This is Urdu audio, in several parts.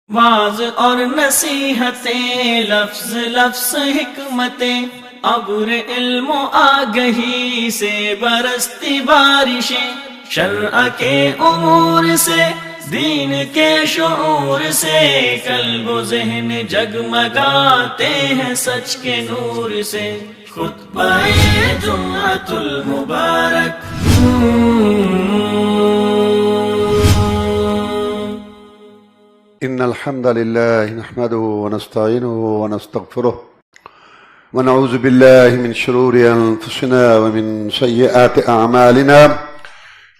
واز اور نصیحتیں، لفظ لفظ حکمتیں، ابر علم و آگہی سے برستی بارشیں، شرع کے امور سے، دین کے شعور سے، قلب و ذہن جگمگاتے ہیں سچ کے نور سے۔ خطبہ جمعۃ المبارک، إن الحمد لله نحمده ونستعينه ونستغفره ونعوذ بالله من شرور أنفسنا ومن سيئات أعمالنا،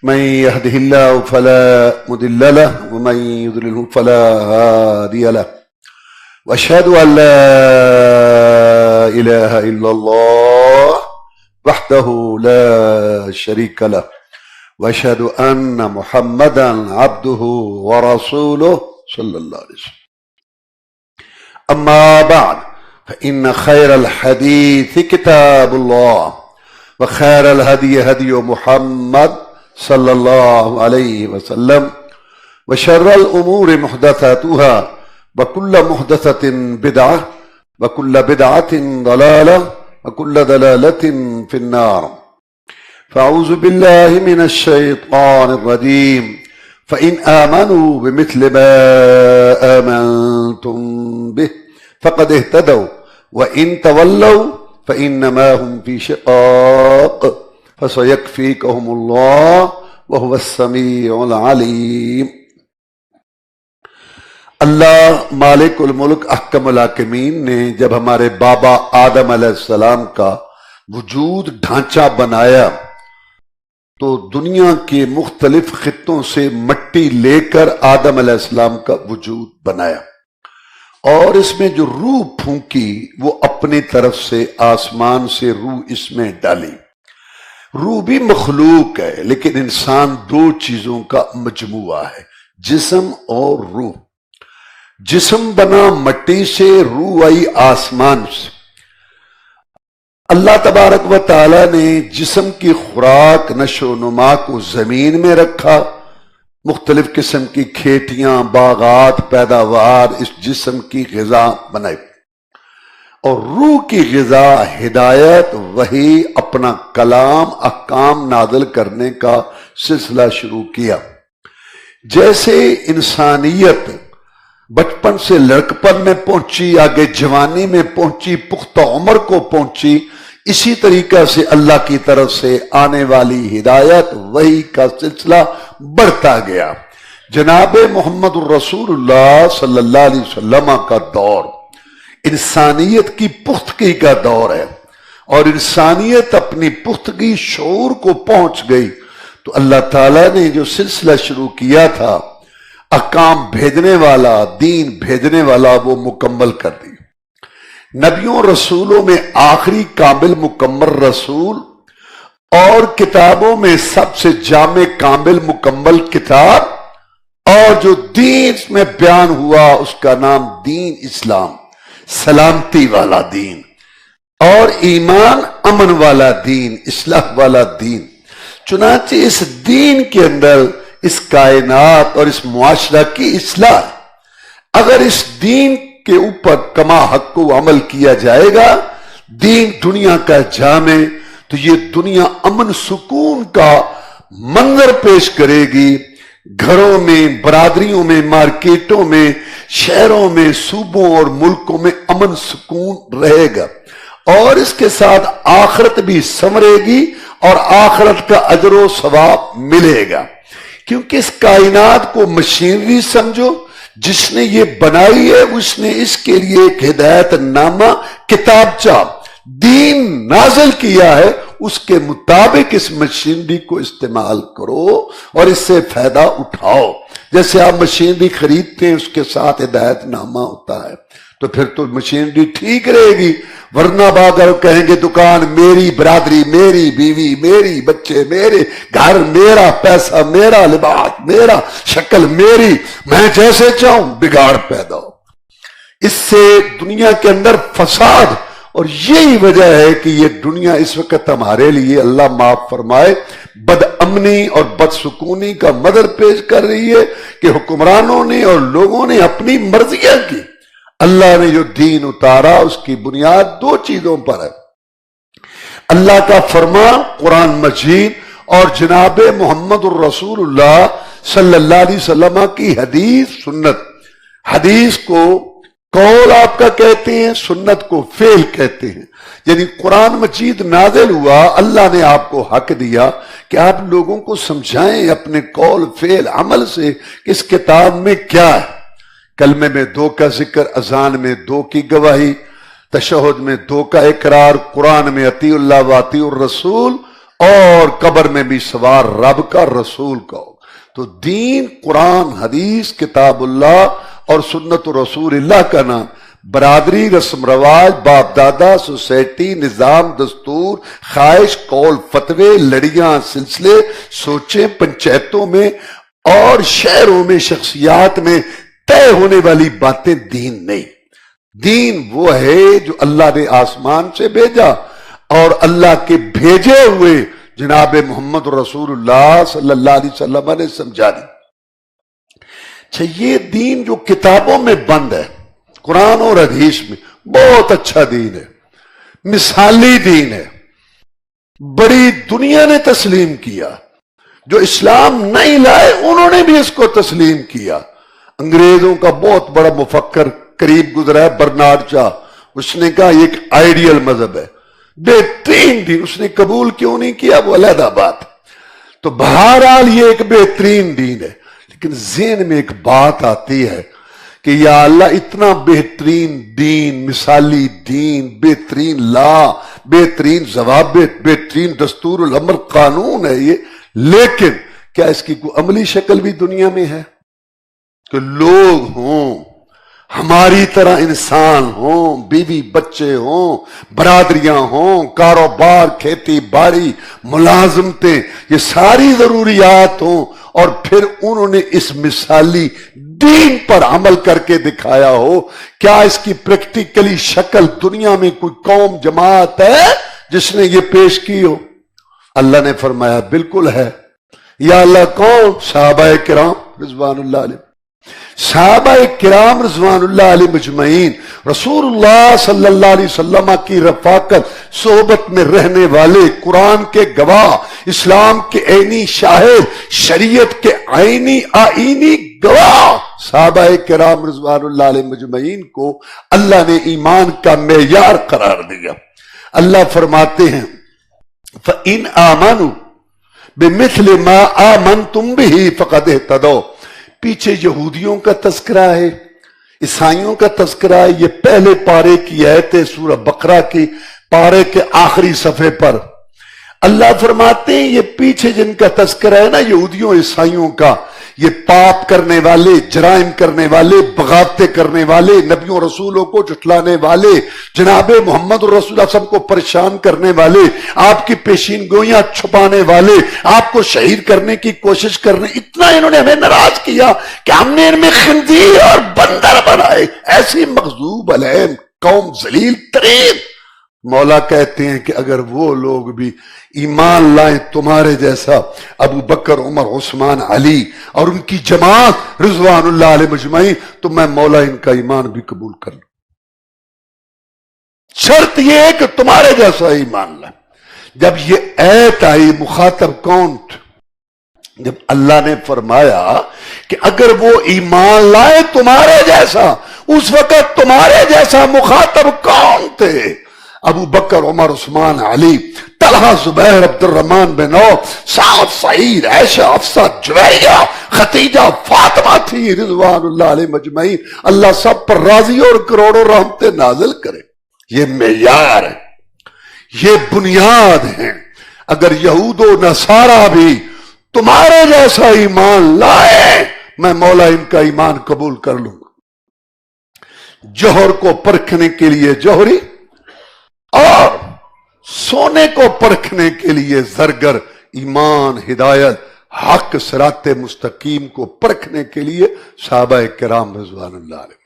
من يهده الله فلا مضل له ومن يضلله فلا هادي له، وأشهد أن لا إله إلا الله وحده لا شريك له، وأشهد أن محمدا عبده ورسوله صلی اللہ علیہ وسلم۔ اما بعد فإن خير الحديث كتاب الله، وخير الهدي هدي محمد صلى الله عليه وسلم، وشر الأمور محدثاتها، وكل محدثة بدعة، وكل بدعة ضلالة، وكل ضلالة في النار۔ فأعوذ بالله من الشيطان الرجيم، فإن آمنوا بمثل ما آمنتم به فقد اهتدوا، وإن تولوا فإنما هم في شقاق، فسيكفيكهم الله وهو السميع العليم۔ اللہ مالک الملک احکم الحاکمین نے جب ہمارے بابا آدم علیہ السلام کا وجود ڈھانچہ بنایا تو دنیا کے مختلف خطوں سے مٹی لے کر آدم علیہ السلام کا وجود بنایا، اور اس میں جو روح پھونکی وہ اپنی طرف سے آسمان سے روح اس میں ڈالی۔ روح بھی مخلوق ہے، لیکن انسان دو چیزوں کا مجموعہ ہے، جسم اور روح۔ جسم بنا مٹی سے، روح آئی آسمان سے۔ اللہ تبارک و تعالی نے جسم کی خوراک، نشو و نما کو زمین میں رکھا، مختلف قسم کی کھیتیاں، باغات، پیداوار اس جسم کی غذا بنائی، اور روح کی غذا ہدایت، وحی، اپنا کلام، احکام نازل کرنے کا سلسلہ شروع کیا۔ جیسے انسانیت بچپن سے لڑکپن میں پہنچی، آگے جوانی میں پہنچی، پختہ عمر کو پہنچی، اسی طریقہ سے اللہ کی طرف سے آنے والی ہدایت، وحی کا سلسلہ بڑھتا گیا۔ جناب محمد الرسول اللہ صلی اللہ علیہ وسلم کا دور انسانیت کی پختگی کا دور ہے، اور انسانیت اپنی پختگی شعور کو پہنچ گئی تو اللہ تعالیٰ نے جو سلسلہ شروع کیا تھا، احکام بھیجنے والا، دین بھیجنے والا، وہ مکمل کر دی۔ نبیوں رسولوں میں آخری کامل مکمل رسول، اور کتابوں میں سب سے جامع کامل مکمل کتاب، اور جو دین میں بیان ہوا اس کا نام دین اسلام، سلامتی والا دین، اور ایمان امن والا دین، اصلاح والا دین۔ چنانچہ اس دین کے اندر اس کائنات اور اس معاشرہ کی اصلاح، اگر اس دین کے اوپر کما حق کو عمل کیا جائے گا، دین دنیا کا جامع، تو یہ دنیا امن سکون کا منظر پیش کرے گی۔ گھروں میں، برادریوں میں، مارکیٹوں میں، شہروں میں، صوبوں اور ملکوں میں امن سکون رہے گا، اور اس کے ساتھ آخرت بھی سنورے گی، اور آخرت کا اجر و ثواب ملے گا۔ کیونکہ اس کائنات کو مشینری سمجھو، جس نے یہ بنائی ہے اس نے اس کے لیے ایک ہدایت نامہ، کتابچہ، دین نازل کیا ہے، اس کے مطابق اس مشینری کو استعمال کرو اور اس سے فائدہ اٹھاؤ۔ جیسے آپ مشینری خریدتے ہیں، اس کے ساتھ ہدایت نامہ ہوتا ہے، تو پھر تو مشینری ٹھیک رہے گی، ورنہ اگر کہیں گے دکان میری، برادری میری، بیوی میری، بچے میرے، گھر میرا، پیسہ میرا، لباس میرا، شکل میری، میں جیسے چاہوں، بگاڑ پیدا ہو۔ اس سے دنیا کے اندر فساد اور یہی وجہ ہے کہ یہ دنیا اس وقت ہمارے لیے اللہ معاف فرمائے بد امنی اور بد سکونی کا مدر پیش کر رہی ہے کہ حکمرانوں نے اور لوگوں نے اپنی مرضیاں کی. اللہ نے جو دین اتارا اس کی بنیاد دو چیزوں پر ہے: اللہ کا فرمان قرآن مجید اور جناب محمد الرسول اللہ صلی اللہ علیہ وسلم کی حدیث سنت. حدیث کو قول آپ کا کہتے ہیں، سنت کو فعل کہتے ہیں. یعنی قرآن مجید نازل ہوا، اللہ نے آپ کو حق دیا کہ آپ لوگوں کو سمجھائیں اپنے قول فعل عمل سے کہ اس کتاب میں کیا ہے. کلمے میں دو کا ذکر، اذان میں دو کی گواہی، تشہد میں دو کا اقرار، قرآن میں اطیع اللہ و اطیع الرسول، اور قبر میں بھی سوار رب کا رسول کا. تو دین قرآن حدیث کتاب اللہ اور سنت رسول اللہ کا نام. برادری، رسم رواج، باپ دادا، سوسائٹی، نظام، دستور، خواہش، قول، فتوے، لڑیاں، سلسلے، سوچیں پنچایتوں میں اور شہروں میں، شخصیات میں طے ہونے والی باتیں دین نہیں. دین وہ ہے جو اللہ نے آسمان سے بھیجا اور اللہ کے بھیجے ہوئے جناب محمد رسول اللہ صلی اللہ علیہ وسلم نے سمجھا دی. اچھا، یہ دین جو کتابوں میں بند ہے قرآن اور حدیث میں، بہت اچھا دین ہے، مثالی دین ہے، بڑی دنیا نے تسلیم کیا. جو اسلام نہیں لائے انہوں نے بھی اس کو تسلیم کیا. انگریزوں کا بہت بڑا مفکر قریب گزرا ہے برنارڈ شاہ، اس نے کہا یہ ایک آئیڈیل مذہب ہے، بہترین دین. اس نے قبول کیوں نہیں کیا وہ علیحدہ بات. تو بہرحال یہ ایک بہترین دین ہے، لیکن ذہن میں ایک بات آتی ہے کہ یا اللہ اتنا بہترین دین، مثالی دین، بہترین لا، بہترین ضوابط، بہترین دستور الامر قانون ہے یہ، لیکن کیا اس کی کوئی عملی شکل بھی دنیا میں ہے کہ لوگ ہوں ہماری طرح، انسان ہوں، بیوی بچے ہوں، برادریاں ہوں، کاروبار، کھیتی باڑی، ملازمتیں، یہ ساری ضروریات ہوں، اور پھر انہوں نے اس مثالی دین پر عمل کر کے دکھایا ہو؟ کیا اس کی پریکٹیکلی شکل دنیا میں کوئی قوم جماعت ہے جس نے یہ پیش کی ہو؟ اللہ نے فرمایا بالکل ہے. یا اللہ کون؟ صحابہ کرام رضوان اللہ علیہ. صحابہ کرام رضوان اللہ علیہ مجمعین رسول اللہ صلی اللہ علیہ وسلم کی رفاقت صحبت میں رہنے والے، قرآن کے گواہ، اسلام کے عینی شاہد، شریعت کے آئینی گواہ صحابہ کرام رضوان اللہ علیہ مجمعین کو اللہ نے ایمان کا معیار قرار دیا. اللہ فرماتے ہیں فَإِنْ آمَنُوا بِمِثْلِ مَا آمَنْتُمْ بِهِ فَقَدْ اهْتَدَوْا. پیچھے یہودیوں کا تذکرہ ہے، عیسائیوں کا تذکرہ ہے. یہ پہلے پارے کی آیت ہے سورہ بقرہ کی پارے کے آخری صفحے پر. اللہ فرماتے ہیں یہ پیچھے جن کا تذکرہ ہے نا یہودیوں عیسائیوں کا، یہ پاپ کرنے والے، جرائم کرنے والے، بغاوتیں کرنے والے، نبیوں رسولوں کو جھٹلانے والے، جناب محمد رسول اللہ صلی اللہ علیہ وسلم کو پریشان کرنے والے، آپ کی پیشین گوئیاں چھپانے والے، آپ کو شہید کرنے کی کوشش کرنے، اتنا انہوں نے ہمیں ناراض کیا کہ ہم نے ان میں خنزیر اور بندر بنائے. ایسی مغضوب علیہم قوم ذلیل ترین. مولا کہتے ہیں کہ اگر وہ لوگ بھی ایمان لائیں تمہارے جیسا، ابو بکر، عمر، عثمان، علی اور ان کی جماعت رضوان اللہ علیہ مجمعین، تو میں مولا ان کا ایمان بھی قبول کر لوں. شرط یہ ہے کہ تمہارے جیسا ایمان لائیں. جب یہ ایت آئی مخاطب کون تھے؟ جب اللہ نے فرمایا کہ اگر وہ ایمان لائے تمہارے جیسا، اس وقت تمہارے جیسا مخاطب کون تھے؟ ابو بکر، عمر، عثمان، علی، طلحہ، زبیر، عبد الرحمن بن عوف، سعد، سعید، عائشہ، حفصہ، جویریہ، خدیجہ، فاطمہ تھی رضوان اللہ علیہ مجمعین. اللہ سب پر راضی اور کروڑوں رحمتیں نازل کرے. یہ معیار ہے، یہ بنیاد ہے. اگر یہود و نصارہ بھی تمہارے جیسا ایمان لائے میں مولا ان کا ایمان قبول کر لوں گا. جوہر کو پرکھنے کے لیے جوہری اور سونے کو پرکھنے کے لیے زرگر. ایمان، ہدایت، حق، صراط مستقیم کو پرکھنے کے لیے صحابہ کرام رضوان اللہ علیہ.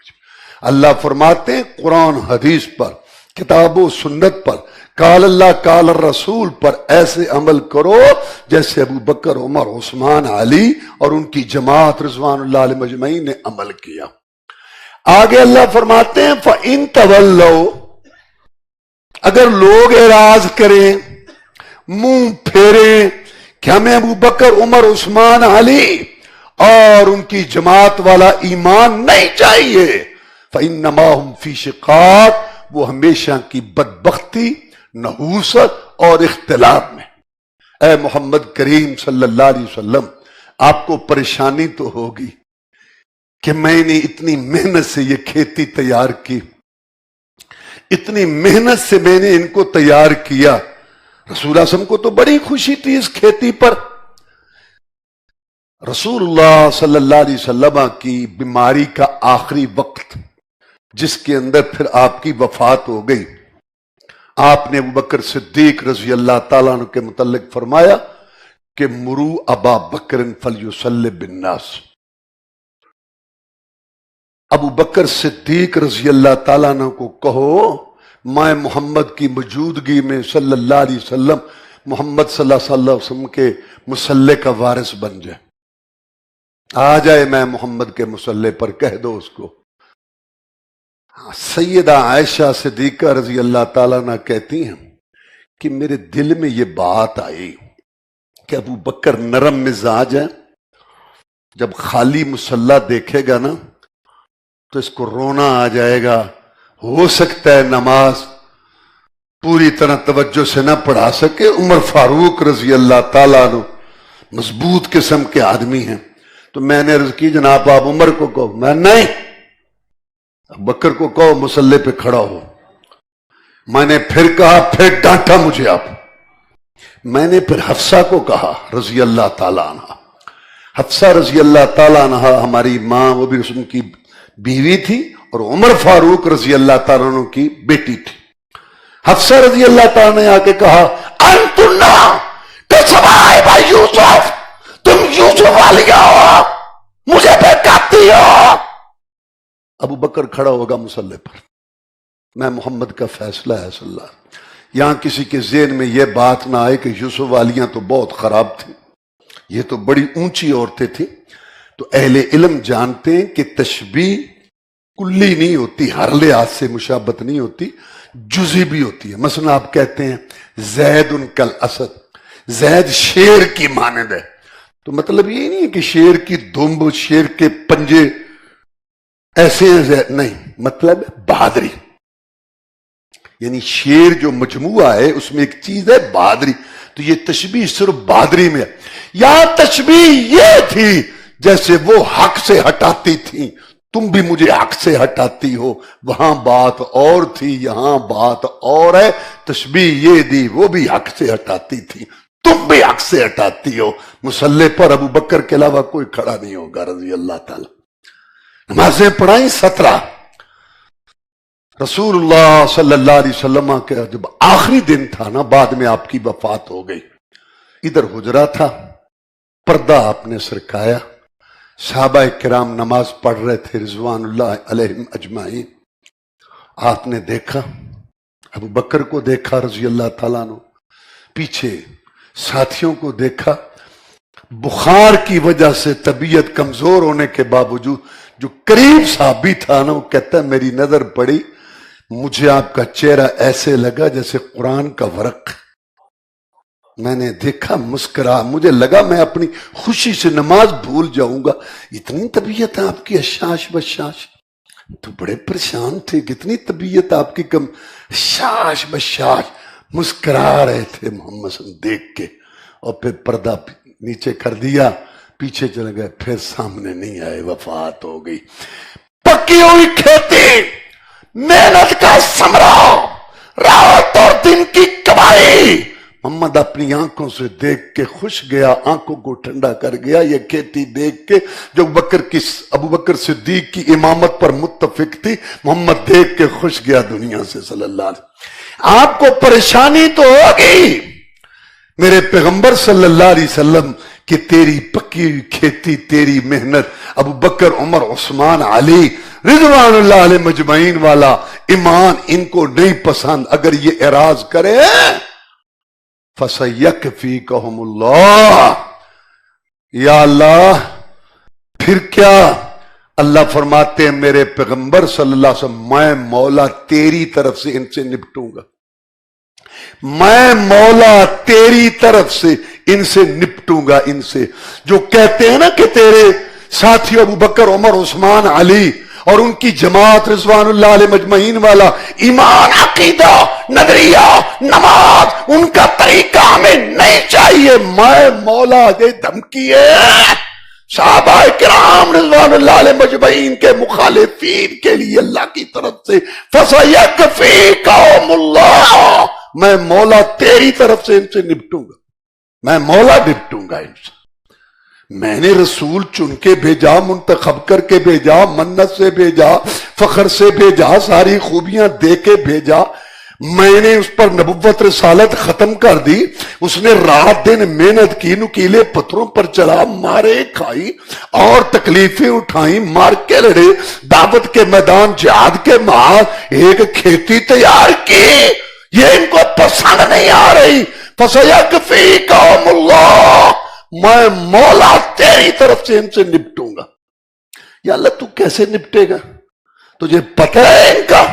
اللہ فرماتے ہیں قرآن حدیث پر کتاب و سنت پر، قال اللہ قال الرسول پر ایسے عمل کرو جیسے ابو بکر، عمر، عثمان، علی اور ان کی جماعت رضوان اللہ علیہ مجمعین نے عمل کیا۔ آگے اللہ فرماتے ہیں فَإِن تَوَلَّوْا، اگر لوگ اعراض کریں، منہ پھیریں کہ ہمیں ابو بکر، عمر، عثمان، علی اور ان کی جماعت والا ایمان نہیں چاہیے، فَإِنَّمَا هُمْ فِي شِقَاقٍ، وہ ہمیشہ کی بدبختی، نحوست اور اختلاف میں۔ اے محمد کریم صلی اللہ علیہ وسلم، آپ کو پریشانی تو ہوگی کہ میں نے اتنی محنت سے یہ کھیتی تیار کی، اتنی محنت سے میں نے ان کو تیار کیا۔ رسول اللہ صلی اللہ علیہ وسلم کو تو بڑی خوشی تھی اس کھیتی پر۔ رسول اللہ صلی اللہ علیہ وسلم کی بیماری کا آخری وقت، جس کے اندر پھر آپ کی وفات ہو گئی، آپ نے ابوبکر صدیق رضی اللہ تعالیٰ عنہ کے متعلق فرمایا کہ مرو ابا بکر فلیصلی بالناس، ابو بکر صدیق رضی اللہ تعالیٰ عنہ کو کہو میں محمد کی موجودگی میں صلی اللہ علیہ وسلم، محمد صلی اللہ علیہ وسلم کے مصلی کا وارث بن جائے، آ جائے میں محمد کے مصلی پر، کہہ دو اس کو۔ سیدہ عائشہ صدیقہ رضی اللہ تعالیٰ عنہ کہتی ہیں کہ میرے دل میں یہ بات آئی کہ ابو بکر نرم مزاج ہے، جب خالی مصلی دیکھے گا نا تو اس کو رونا آ جائے گا، ہو سکتا ہے نماز پوری طرح توجہ سے نہ پڑھا سکے۔ عمر فاروق رضی اللہ تعالیٰ عنہ مضبوط قسم کے آدمی ہیں، تو میں نے عرض کی جناب آپ عمر کو کہو، میں نہیں، بکر کو کہو مصلی پہ کھڑا ہو۔ میں نے پھر کہا، پھر ڈانٹا مجھے آپ۔ میں نے پھر حفصہ کو کہا رضی اللہ تعالیٰ عنہ، حفصہ رضی اللہ تعالیٰ عنہ ہماری ماں، وہ بھی رسول کی بیوی تھی اور عمر فاروق رضی اللہ تعالیٰ عنہ کی بیٹی تھی۔ حفصہ رضی اللہ تعالیٰ نے آ کے کہا انتنا کسبائے یوسف، تم یوسف والیاں ہو، مجھے بہکاتی ہو۔ ابو بکر کھڑا ہوگا مصلی پر، میں محمد کا فیصلہ ہے صلی اللہ علیہ وسلم۔ یہاں کسی کے ذہن میں یہ بات نہ آئے کہ یوسف والیاں تو بہت خراب تھیں، یہ تو بڑی اونچی عورتیں تھیں۔ تو اہل علم جانتے ہیں کہ تشبیہ کلی نہیں ہوتی، ہر لحاظ سے مشابہت نہیں ہوتی، جزئی بھی ہوتی ہے۔ مثلا آپ کہتے ہیں زید کل اسد، زید شیر کی مانند ہے، تو مطلب یہ نہیں ہے کہ شیر کی دمب، شیر کے پنجے ایسے ہیں زید، نہیں، مطلب بہادری، یعنی شیر جو مجموعہ ہے اس میں ایک چیز ہے بہادری، تو یہ تشبیہ صرف بہادری میں ہے۔ یا تشبیہ یہ تھی جیسے وہ حق سے ہٹاتی تھی، تم بھی مجھے حق سے ہٹاتی ہو، وہاں بات اور تھی یہاں بات اور ہے۔ تشبیہ یہ دی، وہ بھی حق سے ہٹاتی تھی، تم بھی حق سے ہٹاتی ہو۔ مصلی پر ابو بکر کے علاوہ کوئی کھڑا نہیں ہوگا رضی اللہ تعالی۔ نمازیں پڑھائیں 17۔ رسول اللہ صلی اللہ علیہ وسلم کا جب آخری دن تھا نا، بعد میں آپ کی وفات ہو گئی، ادھر حجرہ تھا، پردہ آپ نے سرکایا، صحابہ کرام نماز پڑھ رہے تھے رضوان اللہ علیہم اجمعین۔ آپ نے دیکھا، ابو بکر کو دیکھا رضی اللہ تعالیٰ عنہ، پیچھے ساتھیوں کو دیکھا، بخار کی وجہ سے طبیعت کمزور ہونے کے باوجود جو قریب صحابی تھا نا، وہ کہتا ہے میری نظر پڑی، مجھے آپ کا چہرہ ایسے لگا جیسے قرآن کا ورق، میں نے دیکھا مسکرا، مجھے لگا میں اپنی خوشی سے نماز بھول جاؤں گا، اتنی طبیعت آپ کی اشاش بشاش، تو بڑے پریشان تھے، کتنی طبیعت آپ کی کم، شاش بشاش، مسکرا رہے تھے محمد صلی اللہ علیہ وسلم دیکھ کے، اور پھر پردہ نیچے کر دیا، پیچھے چلے گئے، پھر سامنے نہیں آئے، وفات ہو گئی۔ پکی ہوئی کھیتی، محنت کا ثمرہ، رات اور دن کی کمائی، محمد اپنی آنکھوں سے دیکھ کے خوش گیا، آنکھوں کو ٹھنڈا کر گیا۔ یہ کھیتی دیکھ کے جو ابو بکر صدیق کی امامت پر متفق تھی، محمد دیکھ کے خوش گیا دنیا سے صلی اللہ علیہ وسلم۔ آپ کو پریشانی تو ہوگی میرے پیغمبر صلی اللہ علیہ وسلم کہ تیری پکی ہوئی کھیتی، تیری محنت، ابو بکر، عمر، عثمان، علی رضوان اللہ علیہ مجمعین والا ایمان ان کو نہیں پسند، اگر یہ اعراض کرے فَسَيَكْفِيكَهُمُ اللَّهُ، یا اللہ پھر کیا؟ اللہ فرماتے ہیں میرے پیغمبر صلی اللہ علیہ وسلم میں مولا تیری طرف سے ان سے نپٹوں گا، میں مولا تیری طرف سے ان سے نپٹوں گا۔ ان سے جو کہتے ہیں نا کہ تیرے ساتھی ابو بکر عمر عثمان علی اور ان کی جماعت رضوان اللہ علیہ مجمعین والا ایمان عقیدہ نظریہ نماز ان کا طریقہ ہمیں نہیں چاہیے، میں مولا یہ دھمکی ہے صحابہ کرام رضوان اللہ علیہ مجمعین کے مخالفین کے لیے اللہ کی طرف سے فَسَيَكْفِيكَهُمُ اللَّهُ، میں مولا تیری طرف سے ان سے نپٹوں گا، میں مولا نپٹوں گا ان سے۔ میں نے رسول چن کے بھیجا، منتخب کر کے بھیجا، منت سے بھیجا، فخر سے بھیجا، ساری خوبیاں دے کے بھیجا، میں نے اس پر نبوت رسالت ختم کر دی، اس نے رات دن محنت کی، نکیلے پتھروں پر چلا، مارے کھائی اور تکلیفیں اٹھائیں، مار کے لڑے، دعوت کے میدان جہاد کے محاذ ایک کھیتی تیار کی، یہ ان کو پسند نہیں آ رہی۔ فَسَيَكْفِيكَهُمُ اللَّهُ، میں مولا تیری طرف سے ان سے نپٹوں گا۔ یا اللہ تو کیسے نپٹے گا؟ تجھے پتہ ہے ان کا؟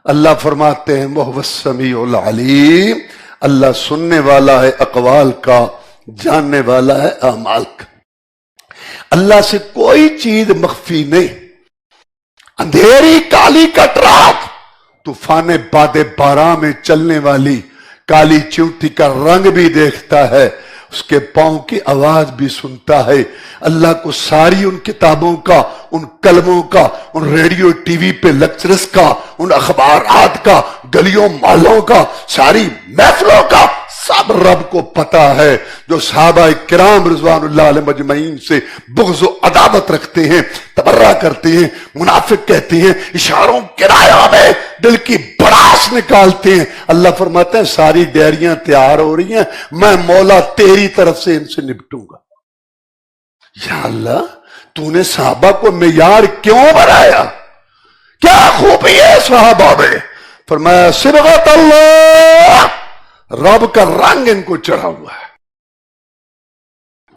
اللہ فرماتے ہیں وَهُوَ السَّمِيعُ الْعَلِيمُ، اللہ سننے والا ہے اقوال کا، جاننے والا ہے اعمال کا۔ اللہ سے کوئی چیز مخفی نہیں۔ اندھیری کالی کٹ رات، طوفان باد باران میں چلنے والی کالی چیونٹی کا رنگ بھی دیکھتا ہے، اس کے پاؤں کی آواز بھی سنتا ہے۔ اللہ کو ساری ان کتابوں کا، ان کلموں کا، ان ریڈیو ٹی وی پہ لیکچرز کا، ان اخبارات کا، گلیوں محلوں کا، ساری محفلوں کا سب رب کو پتا ہے۔ جو صحابہ کرام رضوان اللہ علیہ مجمعین سے بغض و عداوت رکھتے ہیں، تبرہ کرتے ہیں، منافق کہتے ہیں، اشاروں کنایوں میں دل کی بڑاس نکالتے ہیں، اللہ فرماتے ہیں ساری ڈیریاں تیار ہو رہی ہیں، میں مولا تیری طرف سے ان سے نپٹوں گا۔ یا اللہ تو نے صحابہ کو معیار کیوں بنایا؟ کیا خوبی ہے صحابہ میں؟ فرمایا صبغت اللہ، رب کا رنگ ان کو چڑھا ہوا ہے،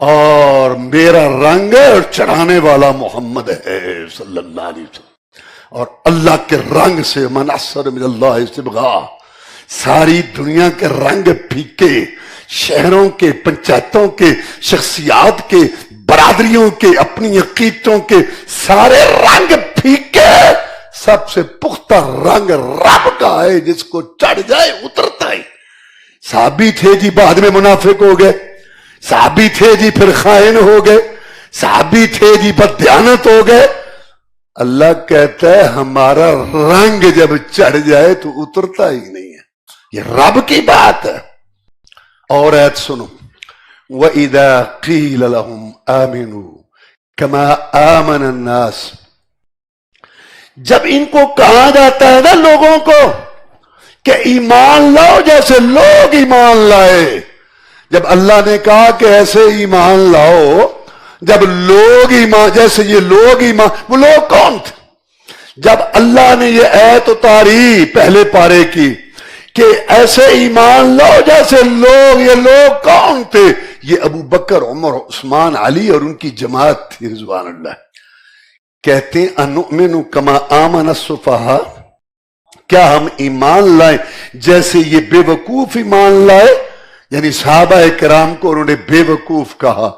اور میرا رنگ اور چڑھانے والا محمد ہے صلی اللہ علیہ وسلم، اور اللہ کے رنگ سے من احسن من اللہ صبغہ، ساری دنیا کے رنگ پھیکے، شہروں کے، پنچایتوں کے، شخصیات کے، برادریوں کے، اپنی عقیدتوں کے سارے رنگ پھیکے، سب سے پختہ رنگ رب کا ہے، جس کو چڑھ جائے اترتا ہے۔ صحابی تھے جی بعد میں منافق ہو گئے، صحابی تھے جی پھر خائن ہو گئے، صحابی تھے جی بددیانت ہو گئے۔ اللہ کہتا ہے ہمارا رنگ جب چڑھ جائے تو اترتا ہی نہیں ہے، یہ رب کی بات ہے۔ اور ایت سنو، وَإِذَا قِيلَ لَهُمْ آمِنُوا كَمَا آمَنَ النَّاسِ، جب ان کو کہا جاتا ہے نا لوگوں کو کہ ایمان لاؤ جیسے لوگ ایمان لائے، جب اللہ نے کہا کہ ایسے ایمان لاؤ جب لوگ ایمان، جیسے یہ لوگ ایمان، وہ لوگ کون تھے؟ جب اللہ نے یہ آیت اتاری پہلے پارے کی کہ ایسے ایمان لاؤ جیسے لوگ، یہ لوگ کون تھے؟ یہ ابو بکر عمر عثمان علی اور ان کی جماعت تھی رضوان اللہ۔ کہتے ہیں انؤمن کما آمن السفہاء، کیا ہم ایمان لائیں جیسے یہ بے وقوف ایمان لائے؟ یعنی صحابہ کرام کو انہوں نے بے وقوف کہا،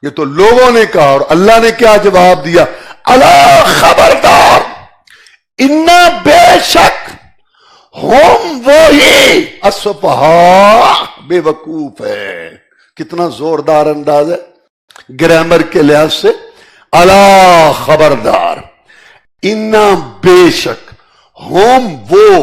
یہ تو لوگوں نے کہا، اور اللہ نے کیا جواب دیا؟ الا خبردار، انا بے شک، ہم وہی السفہاء، بے وقوف ہے۔ کتنا زوردار انداز ہے گرامر کے لحاظ سے، الا خبردار، انا بے شک، ہم وہ،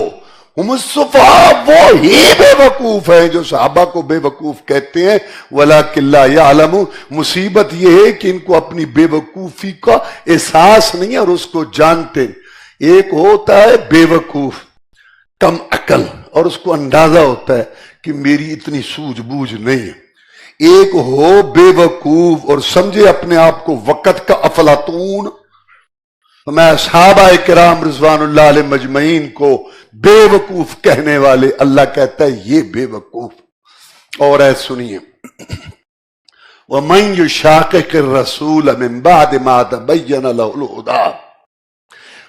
ہم السفہاء، وہ ہی بے وقوف ہیں جو صحابہ کو بے وقوف کہتے ہیں، ولیکن لا یعلمون، مصیبت یہ ہے کہ ان کو اپنی بے وقوفی کا احساس نہیں ہے اور اس کو جانتے۔ ایک ہوتا ہے بے وقوف کم عقل اور اس کو اندازہ ہوتا ہے کہ میری اتنی سوجھ بوجھ نہیں ہے، ایک ہو بے وقوف اور سمجھے اپنے آپ کو وقت کا افلاطون، تو میں صحابہ کرام رضوان اللہ علیہ مجمعین کو بے وقوف کہنے والے اللہ کہتا ہے یہ بے وقوف۔ اور اے سنیے، وَمَن يُشَاقِقِ الرَّسُولَ مِن بَعْدِ مَا تَبَيَّنَ لَهُ الْهُدَىٰ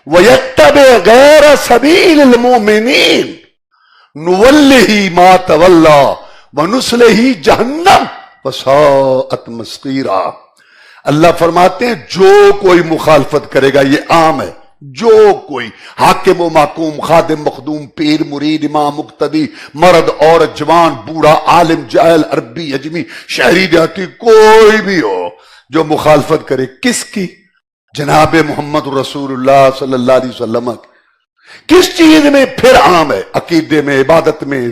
وَيَتَّبِعْ غَيْرَ سَبِيلِ الْمُؤْمِنِينَ نُوَلِّهِ مَا تَوَلَّىٰ وَنُصْلِهِ جَهَنَّمَ وَسَاءَتْ مَصِيرًا۔ اللہ فرماتے ہیں جو کوئی مخالفت کرے گا، یہ عام ہے، جو کوئی حاکم و محکوم، خادم مخدوم، پیر مرید، امام مقتدی، مرد عورت، جوان بوڑھا، عالم جاہل، عربی اجمی، شہری دیہاتی، کوئی بھی ہو جو مخالفت کرے، کس کی؟ جناب محمد رسول اللہ صلی اللہ علیہ وسلم کی۔ کس چیز میں؟ پھر عام ہے، عقیدے میں، عبادت میں،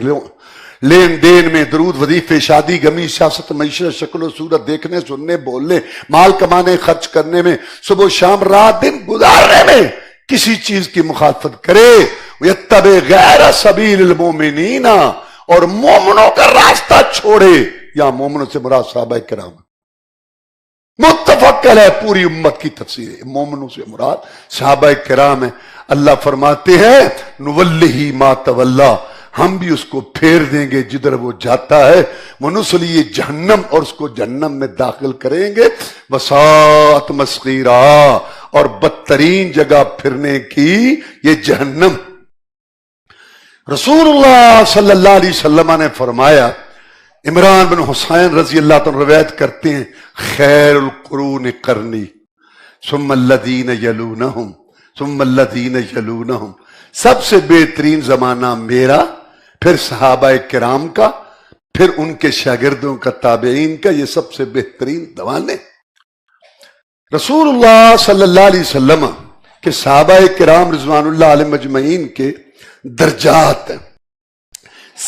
لین دین میں، درود وظیفے، شادی غمی، سیاست، معیشت، شکل و صورت، دیکھنے سننے، بولنے، مال کمانے، خرچ کرنے میں، صبح و شام، رات دن گزارنے میں کسی چیز کی مخالفت کرے، یتبع غیر سبیل المومنین، اور مومنوں کا راستہ چھوڑے۔ یا مومنوں سے مراد صحابہ کرام، متفق ہے، پوری امت کی تفسیر ہے، مومنوں سے مراد صحابہ کرام ہے۔ اللہ فرماتے ہیں نُوَلِّهِ مَا تَوَلَّىٰ، ہم بھی اس کو پھیر دیں گے جدھر وہ جاتا ہے، وَنُصْلِهِ جہنم، اور اس کو جہنم میں داخل کریں گے، وَسَاءَتْ مَصِيرًا، اور بدترین جگہ پھرنے کی یہ جہنم۔ رسول اللہ صلی اللہ علیہ وسلم نے فرمایا، عمران بن حسین رضی اللہ عنہ روایت کرتے ہیں، خیر القرون قرنی ثم الذین یلونہم ثم الذین یلونہم، سب سے بہترین زمانہ میرا، پھر صحابہ کرام کا، پھر ان کے شاگردوں کا، تابعین کا، یہ سب سے بہترین زمانے۔ رسول اللہ صلی اللہ علیہ وسلم کے صحابہ کرام رضوان اللہ علیہ مجمعین کے درجات ہیں۔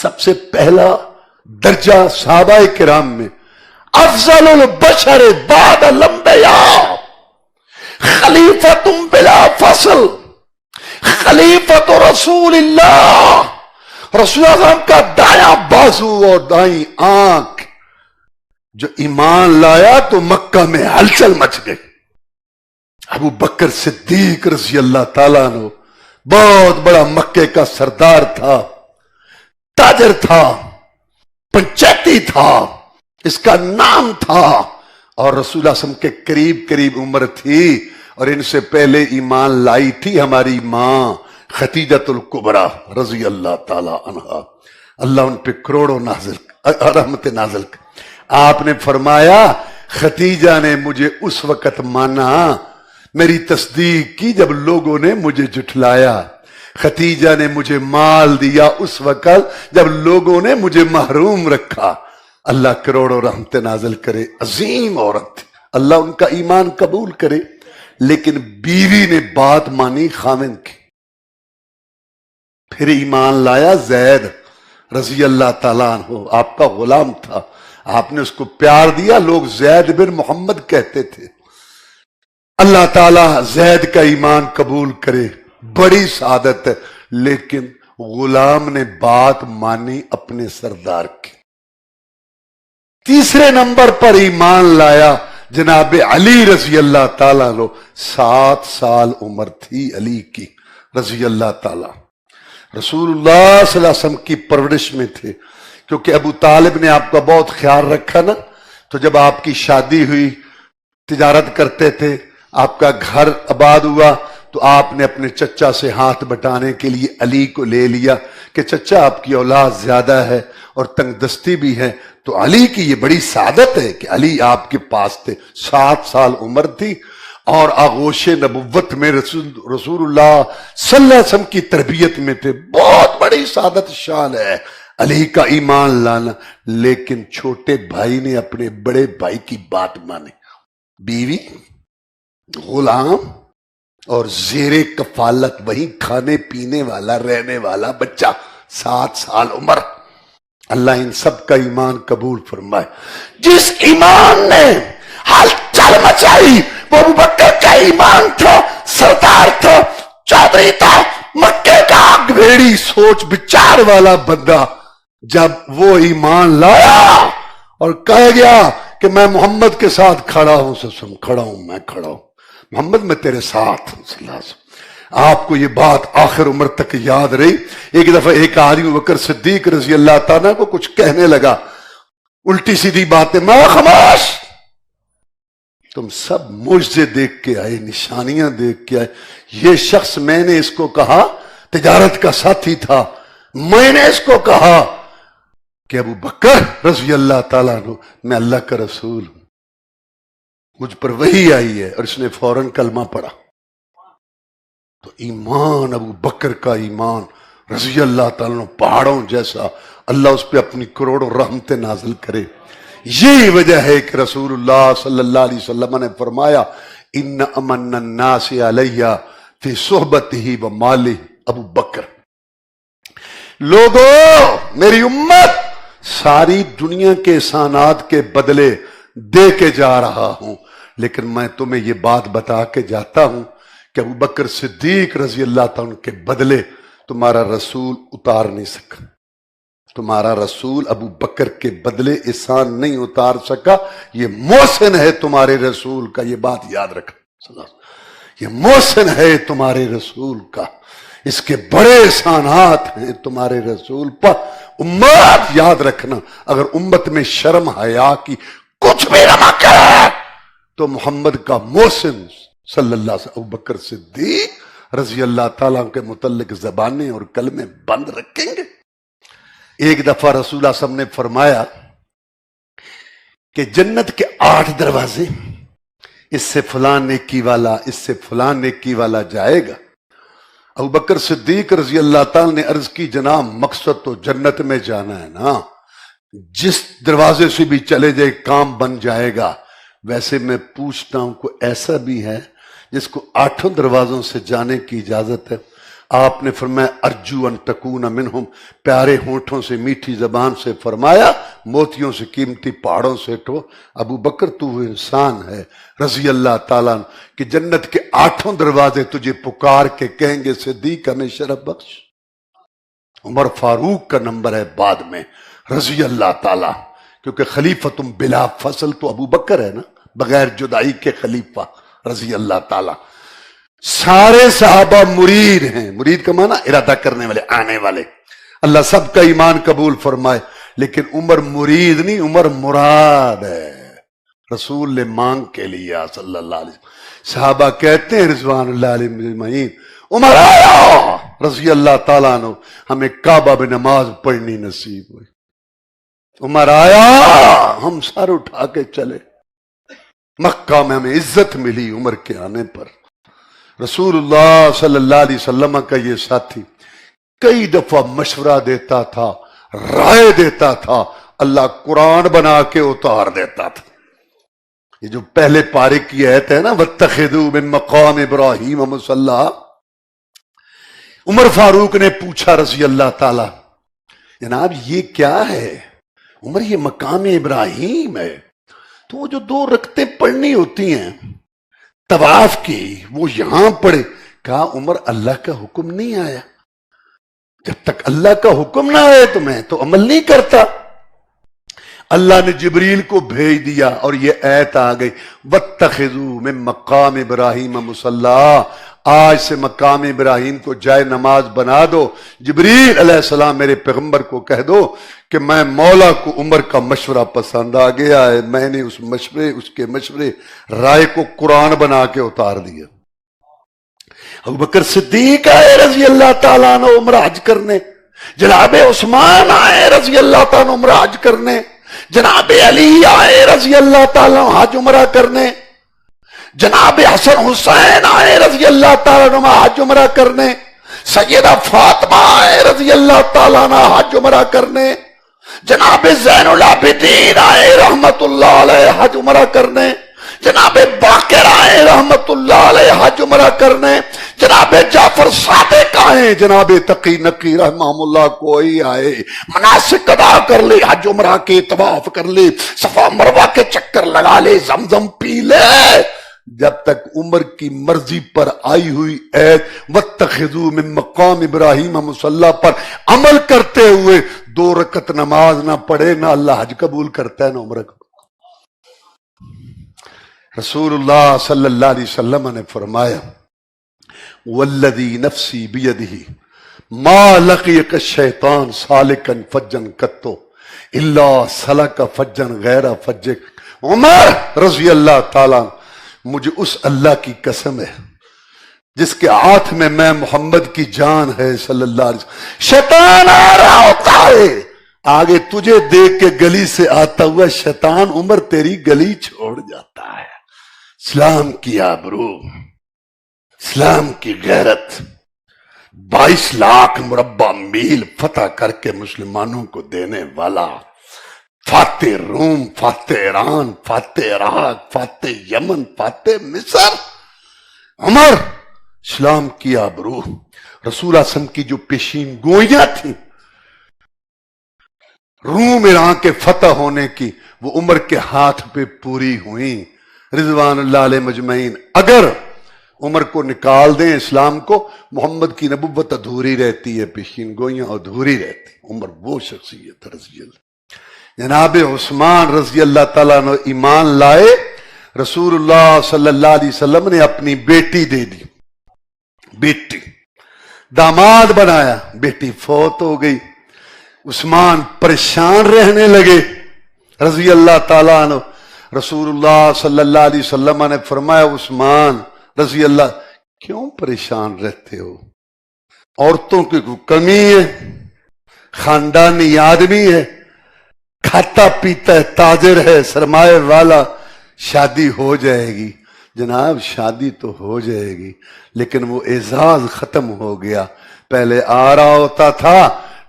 سب سے پہلا درجہ صحابہ کرام میں، افضل البشر بعد الانبیاء خلیفۃ بلا فصل، خلیفۃ رسول اللہ، رسول اللہ کا دایاں بازو اور دائیں آنکھ، جو ایمان لایا تو مکہ میں ہلچل مچ گئی۔ ابو بکر صدیق رضی اللہ تعالیٰ عنہ بہت بڑا مکے کا سردار تھا، تاجر تھا، پنچیتی تھا، اس کا نام تھا، اور رسول اللہ صلی اللہ علیہ وسلم کے قریب قریب عمر تھی، اور ان سے پہلے ایمان لائی تھی ہماری ماں خدیجۃ الکبریٰ رضی اللہ تعالی عنہا، اللہ ان پہ کروڑوں رحمت نازل کر۔ آپ نے فرمایا خدیجہ نے مجھے اس وقت مانا، میری تصدیق کی جب لوگوں نے مجھے جھٹلایا، خدیجہ نے مجھے مال دیا اس وقت جب لوگوں نے مجھے محروم رکھا۔ اللہ کروڑوں رحمت نازل کرے، عظیم عورت تھی، اللہ ان کا ایمان قبول کرے، لیکن بیوی نے بات مانی خاوند کی۔ پھر ایمان لایا زید رضی اللہ تعالیٰ عنہ، آپ کا غلام تھا، آپ نے اس کو پیار دیا، لوگ زید بن محمد کہتے تھے۔ اللہ تعالیٰ زید کا ایمان قبول کرے، بڑی سعادت ہے، لیکن غلام نے بات مانی اپنے سردار کی۔ تیسرے نمبر پر ایمان لایا جناب علی رضی اللہ تعالیٰ عنہ، 7 سال عمر تھی علی کی رضی اللہ تعالیٰ۔ رسول اللہ صلی اللہ علیہ وسلم کی پرورش میں تھے، کیونکہ ابو طالب نے آپ کا بہت خیال رکھا نا، تو جب آپ کی شادی ہوئی، تجارت کرتے تھے، آپ کا گھر آباد ہوا، تو آپ نے اپنے چچا سے ہاتھ بٹانے کے لیے علی کو لے لیا کہ چچا آپ کی اولاد زیادہ ہے اور تنگ دستی بھی ہے، تو علی کی یہ بڑی سعادت ہے کہ علی آپ کے پاس تھے، 7 سال عمر تھی، اور آغوش نبوت میں رسول اللہ صلی اللہ علیہ وسلم کی تربیت میں تھے، بہت بڑی سعادت شان ہے علی کا ایمان لانا۔ لیکن چھوٹے بھائی نے اپنے بڑے بھائی کی بات مانی، بیوی، غلام اور زیر کفالت وہی کھانے پینے والا رہنے والا بچہ، 7 سال عمر۔ اللہ ان سب کا ایمان قبول فرمائے۔ جس ایمان نے ہلچل مچائی وہ ابو بکر کا ایمان تھا، سردار تھا، چودھری تھا، مکے کا گھیڑی سوچ بچار والا بندہ، جب وہ ایمان لایا اور کہہ گیا کہ میں محمد کے ساتھ کھڑا ہوں، کھڑا ہوں، میں کھڑا ہوں، محمد میں تیرے ساتھ ہوں صلی اللہ علیہ وسلم۔ آپ کو یہ بات آخر عمر تک یاد رہی۔ ایک دفعہ ایک آدمی بکر صدیق رضی اللہ تعالیٰ کو کچھ کہنے لگا، الٹی سیدھی باتیں، ما خاموش، تم سب معجزے دیکھ کے آئے، نشانیاں دیکھ کے آئے، یہ شخص میں نے اس کو کہا تجارت کا ساتھی تھا، میں نے اس کو کہا کہ ابو بکر رضی اللہ تعالیٰ عنہ میں اللہ کا رسول ہوں، مجھ پر وحی آئی ہے، اور اس نے فوراً کلمہ پڑھا۔ تو ایمان، ابو بکر کا ایمان رضی اللہ تعالیٰ عنہ پہاڑوں جیسا، اللہ اس پہ اپنی کروڑوں رحمتیں نازل کرے۔ یہی وجہ ہے کہ رسول اللہ صلی اللہ علیہ وسلم نے فرمایا ان امن الناس علیہ فی صحبتہ و مالہ ابو بکر۔ لوگوں، میری امت ساری دنیا کے احسانات کے بدلے دے کے جا رہا ہوں، لیکن میں تمہیں یہ بات بتا کے جاتا ہوں کہ ابو بکر صدیق رضی اللہ تعالیٰ عنہ کے بدلے تمہارا رسول اتار نہیں سکا، تمہارا رسول ابو بکر کے بدلے احسان نہیں اتار سکا، یہ محسن ہے تمہارے رسول کا، یہ بات یاد رکھنا، یہ محسن ہے تمہارے رسول کا، اس کے بڑے احسانات ہیں تمہارے رسول پر۔ امت یاد رکھنا، اگر امت میں شرم حیا کی کچھ بھی رمق ہے تو محمد کا محسن صلی اللہ علیہ وسلم ابو بکر صدیق رضی اللہ تعالیٰ کے متعلق زبانیں اور کلمے بند رکھیں گے۔ ایک دفعہ رسول اللہ صلی اللہ علیہ وسلم نے فرمایا کہ جنت کے 8 دروازے، اس سے فلاں نیکی والا، اس سے فلاں نیکی والا جائے گا۔ ابو بکر صدیق رضی اللہ تعالیٰ نے عرض کی جناب مقصد تو جنت میں جانا ہے نا، جس دروازے سے بھی چلے جائے کام بن جائے گا۔ ویسے میں پوچھتا ہوں کوئی ایسا بھی ہے جس کو 8 دروازوں سے جانے کی اجازت ہے؟ آپ نے فرمایا ارجو ان تکون منہم، پیارے ہونٹوں سے میٹھی زبان سے فرمایا موتیوں سے قیمتی پہاڑوں سے تو ابو بکر تو وہ انسان ہے رضی اللہ تعالیٰ عنہ کہ جنت کے 8 دروازے تجھے پکار کے کہیں گے صدیق ہمیں شرف بخش۔ عمر فاروق کا نمبر ہے بعد میں رضی اللہ تعالیٰ، کیونکہ خلیفتم بلا فصل تو ابو بکر ہے نا، بغیر جدائی کے خلیفہ رضی اللہ تعالیٰ۔ سارے صحابہ مرید ہیں، مرید کا معنی ارادہ کرنے والے، آنے والے، اللہ سب کا ایمان قبول فرمائے، لیکن عمر مرید نہیں، عمر مراد ہے، رسول نے مانگ کے لیا صلی اللہ علیہ وسلم۔ صحابہ کہتے ہیں رضوان اللہ علیہ اجمعین، عمر آیا رضی اللہ تعالیٰ عنہ، ہمیں کعبہ میں نماز پڑھنی نصیب ہوئی، عمر آیا ہم سر اٹھا کے چلے، مکہ میں ہمیں عزت ملی عمر کے آنے پر۔ رسول اللہ صلی اللہ علیہ وسلم کا یہ ساتھی کئی دفعہ مشورہ دیتا تھا، رائے دیتا تھا، اللہ قرآن بنا کے اتار دیتا تھا۔ یہ جو پہلے پارے کی آیت ہے نا وَاتَّخِذُوا مِن مَقَامِ إِبْرَاهِيمَ مُصَلًّى، عمر فاروق نے پوچھا رضی اللہ تعالی جناب یہ کیا ہے؟ عمر یہ مقام ابراہیم ہے، تو وہ جو 2 رکعتیں پڑھنی ہوتی ہیں طواف کی وہ یہاں پڑھے۔ کہا عمر اللہ کا حکم نہیں آیا، جب تک اللہ کا حکم نہ آئے تو میں تو عمل نہیں کرتا۔ اللہ نے جبریل کو بھیج دیا اور یہ آیت آ گئی وَاتَّخِذُوا مِن مَقَامِ إِبْرَاهِيمَ مُصَلًّى، آج سے مقام ابراہیم کو جائے نماز بنا دو۔ جبریل علیہ السلام میرے پیغمبر کو کہہ دو کہ میں مولا کو عمر کا مشورہ پسند آ گیا ہے، میں نے اس کے مشورے رائے کو قرآن بنا کے اتار دیا۔ ابو بکر صدیق آئے رضی اللہ تعالیٰ عنہ عمرہ حج کرنے، جناب عثمان آئے رضی اللہ تعالیٰ عنہ عمرہ حج کرنے، جناب علی آئے رضی اللہ تعالیٰ عنہ حج عمرہ کرنے، جناب حسن حسین آئے رضی اللہ تعالیٰ عنہ حج عمرہ کرنے، سیدہ فاطمہ آئے رضی اللہ تعالیٰ عنہ حج عمرہ کرنے، جناب زین العابدین آئے رحمت اللہ علیہ حج عمرہ کرنے، جناب باقر آئے رحمت اللہ علیہ حج عمرہ کرنے، جناب جعفر صادق آئے، جناب تقی نقی رحمہ اللہ کوئی آئے، مناسک ادا کر لے، حج عمرہ کے طواف کر لے، صفا مروہ کے چکر لگا لے، زمزم پی لے، جب تک عمر کی مرضی پر آئی ہوئی ایت وَاتَّخِذُوا مِن مَقَامِ إِبْرَاهِيمَ مُصَلًّى پر عمل کرتے ہوئے 2 رکعت نماز نہ پڑھے، نہ اللہ حج قبول کرتا ہے نہ عمرہ قبول۔ رسول اللہ صلی اللہ علیہ وسلم نے فرمایا والذی نفسی بیدہ ما لقیک الشیطان سالکا فجا قط الا سلک فجا غیر فجک. عمر رضی اللہ تعالیٰ، مجھے اس اللہ کی قسم ہے جس کے ہاتھ میں محمد کی جان ہے صلی اللہ علیہ وسلم، شیطان آ رہا ہوتا ہے آگے تجھے دیکھ کے گلی سے آتا ہوا شیطان عمر تیری گلی چھوڑ جاتا ہے. اسلام کی آبرو، اسلام کی غیرت، 22 لاکھ مربع میل فتح کر کے مسلمانوں کو دینے والا، فاتح روم، فاتح ایران، فاتح عراق، فاتح یمن، فاتح مصر، عمر. اسلام کی آبرو، رسول اللہ صلی اللہ علیہ وسلم کی جو پیشین گوئیاں تھیں روم ایران کے فتح ہونے کی، وہ عمر کے ہاتھ پہ پوری ہوئیں رضوان اللہ علیہ مجمعین. اگر عمر کو نکال دیں اسلام کو، محمد کی نبوت ادھوری رہتی ہے، پیشین گوئیاں ادھوری رہتی. عمر وہ شخصیت رضی اللہ. جناب عثمان رضی اللہ تعالیٰ نے ایمان لائے، رسول اللہ صلی اللہ علیہ وسلم نے اپنی بیٹی دے دی، بیٹی داماد بنایا، بیٹی فوت ہو گئی. عثمان پریشان رہنے لگے رضی اللہ تعالیٰ عنہ. رسول اللہ صلی اللہ علیہ وسلم نے فرمایا عثمان رضی اللہ کیوں پریشان رہتے ہو؟ عورتوں کی کوئی کمی ہے؟ خاندانی آدمی ہے، کھاتا پیتا ہے، تاجر ہے، سرمایہ والا، شادی ہو جائے گی. جناب شادی تو ہو جائے گی لیکن وہ اعزاز ختم ہو گیا. پہلے آ رہا ہوتا تھا،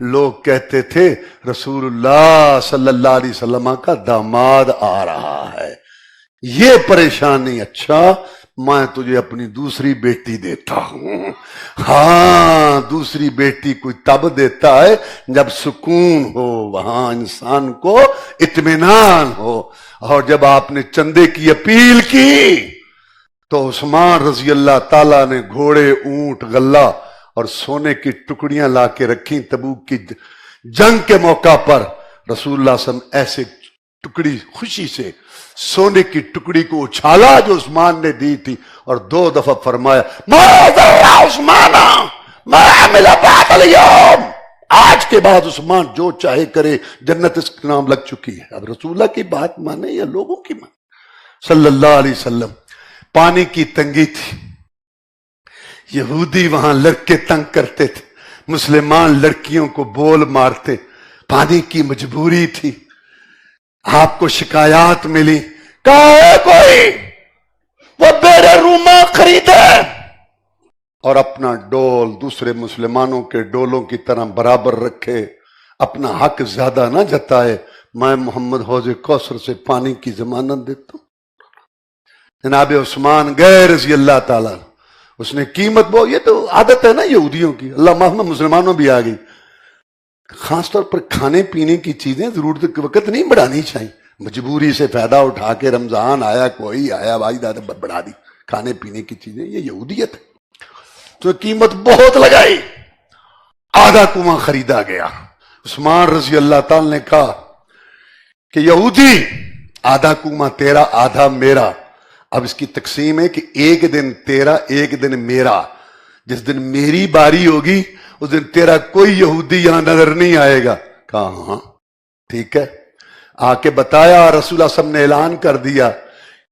لوگ کہتے تھے رسول اللہ صلی اللہ علیہ وسلم کا داماد آ رہا ہے. یہ پریشانی، اچھا میں تجھے اپنی دوسری بیٹی دیتا ہوں. ہاں دوسری بیٹی کوئی تب دیتا ہے جب سکون ہو، وہاں انسان کو اطمینان ہو. اور جب آپ نے چندے کی اپیل کی تو عثمان رضی اللہ تعالیٰ نے گھوڑے، اونٹ، غلہ اور سونے کی ٹکڑیاں لا کے رکھیں. تبوک کی جنگ کے موقع پر رسول اللہ صلی اللہ علیہ وسلم ایسے ٹکڑی خوشی سے سونے کی ٹکڑی کو اچھالا جو عثمان نے دی تھی اور 2 دفعہ فرمایا عثمان ما عمل بعد اليوم، آج کے بعد عثمان جو چاہے کرے، جنت اس کے نام لگ چکی ہے. اب رسول اللہ کی بات مانے یا لوگوں کی مانے صلی اللہ علیہ وسلم. پانی کی تنگی تھی، یہودی وہاں لڑکے تنگ کرتے تھے، مسلمان لڑکیوں کو بول مارتے، پانی کی مجبوری تھی. آپ کو شکایات ملی، کہا ہے کوئی وہ بیڑے روما خریدے اور اپنا ڈول دوسرے مسلمانوں کے ڈولوں کی طرح برابر رکھے، اپنا حق زیادہ نہ جتائے. میں محمد حوض کوثر سے پانی کی ضمانت دیتا ہوں. جناب عثمان گئے رضی اللہ تعالیٰ، اس نے قیمت بہت، یہ تو عادت ہے نا یہودیوں کی، اللہ محمد مسلمانوں بھی آ گئی. خاص طور پر کھانے پینے کی چیزیں ضرورت کے وقت نہیں بڑھانی چاہیے. مجبوری سے فائدہ اٹھا کے رمضان آیا، کوئی آیا بھائی دادا بڑھا دی کھانے پینے کی چیزیں، یہ یہودیت ہے. تو قیمت بہت لگائی، آدھا کنواں خریدا گیا. عثمان رضی اللہ تعالی نے کہا کہ یہودی آدھا کنواں تیرا آدھا میرا. اب اس کی تقسیم ہے کہ ایک دن تیرا ایک دن میرا. جس دن میری باری ہوگی اس دن تیرا کوئی یہودی یہاں نظر نہیں آئے گا. کہا ہاں ٹھیک ہے. آ کے بتایا، رسول اللہ صلی اللہ علیہ وسلم نے اعلان کر دیا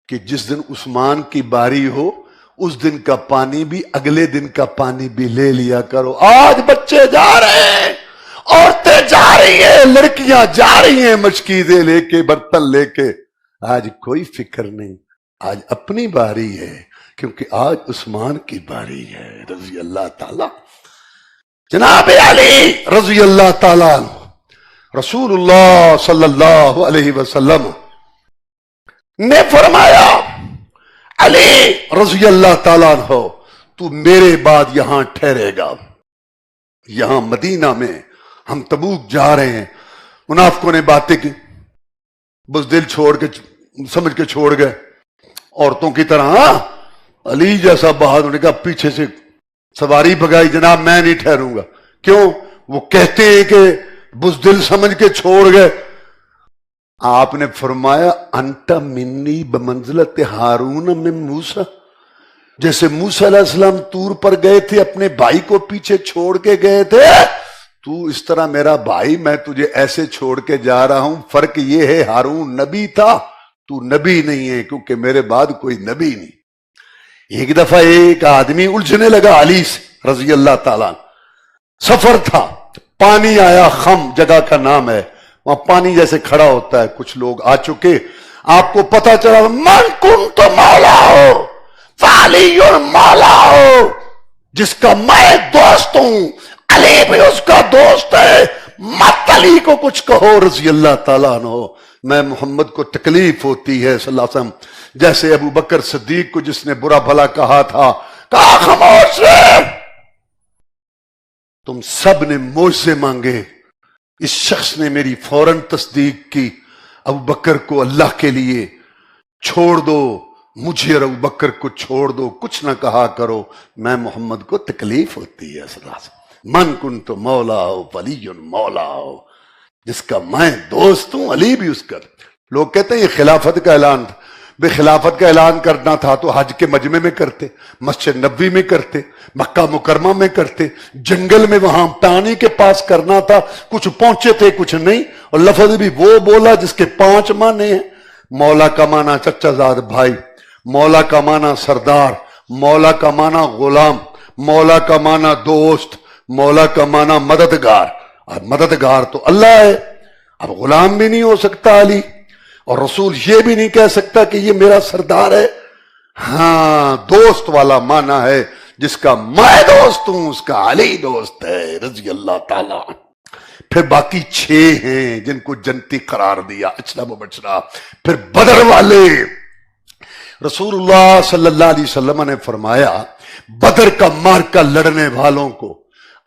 کہ جس دن عثمان کی باری ہو اس دن کا پانی بھی اگلے دن کا پانی بھی لے لیا کرو. آج بچے جا رہے ہیں، عورتیں جا رہی ہیں، لڑکیاں جا رہی ہیں مشکیزیں لے کے، برتن لے کے. آج کوئی فکر نہیں، آج اپنی باری ہے کیونکہ آج عثمان کی باری ہے رضی اللہ تعالی. جناب علی رضی اللہ تعالی رسول اللہ صلی اللہ علیہ وسلم نے فرمایا، علی رضی اللہ تعالیٰ عنہ تو میرے بعد یہاں ٹھہرے گا. یہاں مدینہ میں ہم تبوک جا رہے ہیں. منافقوں نے باتیں کی، بس دل چھوڑ کے سمجھ کے چھوڑ گئے عورتوں کی طرح. ہاں علی جیسا بہادر نے کہا پیچھے سے سواری بھگائی، جناب میں نہیں ٹھہروں گا. کیوں؟ وہ کہتے ہیں کہ بزدل سمجھ کے چھوڑ گئے. آپ نے فرمایا انت منی بمنزلت ہارون من موسیٰ، جیسے موسیٰ علیہ السلام طور پر گئے تھے اپنے بھائی کو پیچھے چھوڑ کے گئے تھے، تو اس طرح میرا بھائی میں تجھے ایسے چھوڑ کے جا رہا ہوں۔ فرق یہ ہے ہارون نبی تھا، تو نبی نہیں ہے، کیونکہ میرے بعد کوئی نبی نہیں۔ ایک دفعہ ایک آدمی الجھنے لگا علی سے رضی اللہ تعالیٰ، سفر تھا، پانی آیا، خم جگہ کا نام ہے، وہاں پانی جیسے کھڑا ہوتا ہے، کچھ لوگ آ چکے، آپ کو پتا چلا من کنت مولا ہو فعلی مولا ہو، جس کا میں دوست ہوں علی بھی اس کا دوست ہے، مت علی کو کچھ کہو رضی اللہ تعالیٰ عنہ۔ میں محمد کو تکلیف ہوتی ہے صلی اللہ علیہ وسلم، جیسے ابو بکر صدیق کو جس نے برا بھلا کہا تھا، کہا خاموش رہے، تم سب نے مجھ سے مانگے، اس شخص نے میری فوراً تصدیق کی، ابو بکر کو اللہ کے لیے چھوڑ دو، مجھے اور ابو بکر کو چھوڑ دو، کچھ نہ کہا کرو، میں محمد کو تکلیف ہوتی ہے صلی اللہ علیہ وسلم۔ من کنت مولا ہو ولی مولا ہو، جس کا میں دوست ہوں علی بھی اس کا۔ لوگ کہتے ہیں یہ خلافت کا اعلان تھا، بے خلافت کا اعلان کرنا تھا تو حج کے مجمع میں کرتے، مسجد نبوی میں کرتے، مکہ مکرمہ میں کرتے، جنگل میں وہاں پانی کے پاس کرنا تھا، کچھ پہنچے تھے کچھ نہیں، اور لفظ بھی وہ بولا جس کے 5 معنی ہیں۔ مولا کا معنی چچا زاد بھائی، مولا کا معنی سردار، مولا کا معنی غلام، مولا کا معنی دوست، مولا کا معنی مددگار، اور مددگار تو اللہ ہے۔ اب غلام بھی نہیں ہو سکتا علی، اور رسول یہ بھی نہیں کہہ سکتا کہ یہ میرا سردار ہے۔ ہاں دوست والا معنی ہے، جس کا میں دوست ہوں اس کا علی دوست ہے رضی اللہ تعالیٰ۔ پھر باقی 6 ہیں جن کو جنتی قرار دیا، اچھلا مبچرا۔ پھر بدر والے، رسول اللہ صلی اللہ علیہ وسلم نے فرمایا بدر کا مارکا لڑنے والوں کو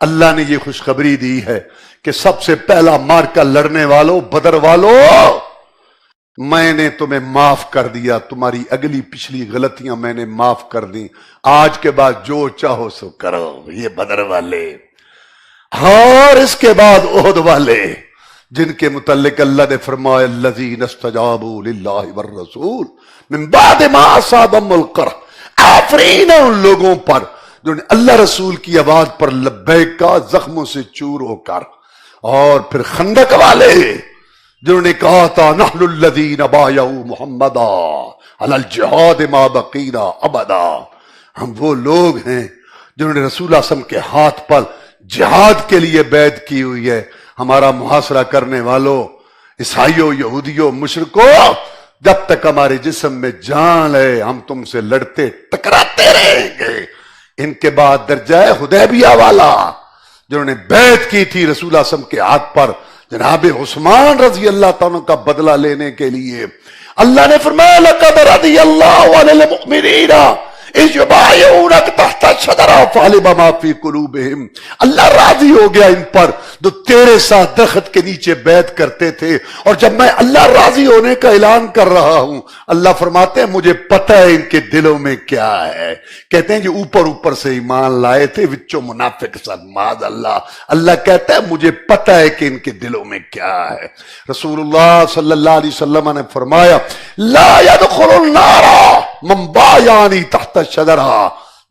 اللہ نے یہ خوشخبری دی ہے کہ سب سے پہلا مارکا لڑنے والوں، بدر والوں، میں نے تمہیں معاف کر دیا، تمہاری اگلی پچھلی غلطیاں میں نے معاف کر دی، آج کے بعد جو چاہو سو کرو۔ یہ بدر والے۔ اور اس کے بعد احد والے، جن کے متعلق اللہ نے فرمایا الذین استجابوا للہ والرسول من بعد ما اصابهم القرح، آفرین ان لوگوں پر جنہوں نے اللہ رسول کی آواز پر لبیک کا، زخموں سے چور ہو کر۔ اور پھر خندق والے جنہوں نے کہا تھا نحن الذین بایعوا محمدا علی الجہاد ما بقینا ابدا، ہم وہ لوگ ہیں جنہوں نے رسول اللہ صلی اللہ علیہ وسلم کے ہاتھ پر جہاد کے لیے بیعت کی ہوئی ہے۔ ہمارا محاصرہ کرنے والوں، عیسائیوں، یہودیوں، مشرکوں، جب تک ہمارے جسم میں جان ہے ہم تم سے لڑتے ٹکراتے رہیں گے۔ ان کے بعد درجہ ہے حدیبیہ والا، جنہوں نے بیعت کی تھی رسول اللہ صلی اللہ علیہ وسلم کے ہاتھ پر جناب عثمان رضی اللہ تعالیٰ کا بدلہ لینے کے لیے۔ اللہ نے فرمایا لقد رضی اللہ عن المؤمنین اذ یبایعونک تحت الشجرہ فعلم ما فی قلوبہم، اللہ راضی ہو گیا ان پر جو تیرے ساتھ درخت کے نیچے بیعت کرتے تھے۔ اور جب میں اللہ راضی ہونے کا اعلان کر رہا ہوں، اللہ فرماتے ہیں مجھے پتہ ہے ان کے دلوں میں کیا ہے۔ کہتے ہیں جو اوپر اوپر سے ایمان لائے تھے وچوں منافق سن، معاذ اللہ۔ اللہ کہتا ہے مجھے پتہ ہے کہ ان کے دلوں میں کیا ہے۔ رسول اللہ صلی اللہ علیہ وسلم نے فرمایا لا يدخل النار من بایعنی تحت الشجرہ،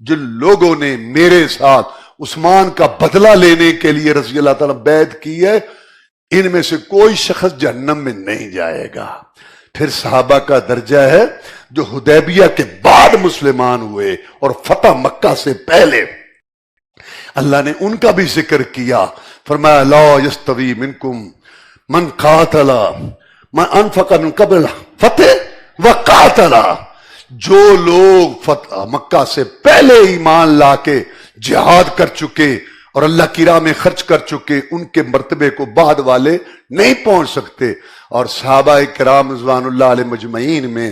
جن لوگوں نے میرے ساتھ عثمان کا بدلہ لینے کے لیے رضی اللہ تعالیٰ بیعت کی ہے، ان میں سے کوئی شخص جہنم میں نہیں جائے گا۔ پھر صحابہ کا درجہ ہے جو حدیبیہ کے بعد مسلمان ہوئے اور فتح مکہ سے پہلے، اللہ نے ان کا بھی ذکر کیا، فرمایا لا یستوی منکم من قاتل من انفق من قبل فتح وقاتل، جو لوگ فتح مکہ سے پہلے ایمان لا کے جہاد کر چکے اور اللہ کی راہ میں خرچ کر چکے، ان کے مرتبے کو بعد والے نہیں پہنچ سکتے۔ اور صحابہ کرام رضوان اللہ علیہ مجمعین میں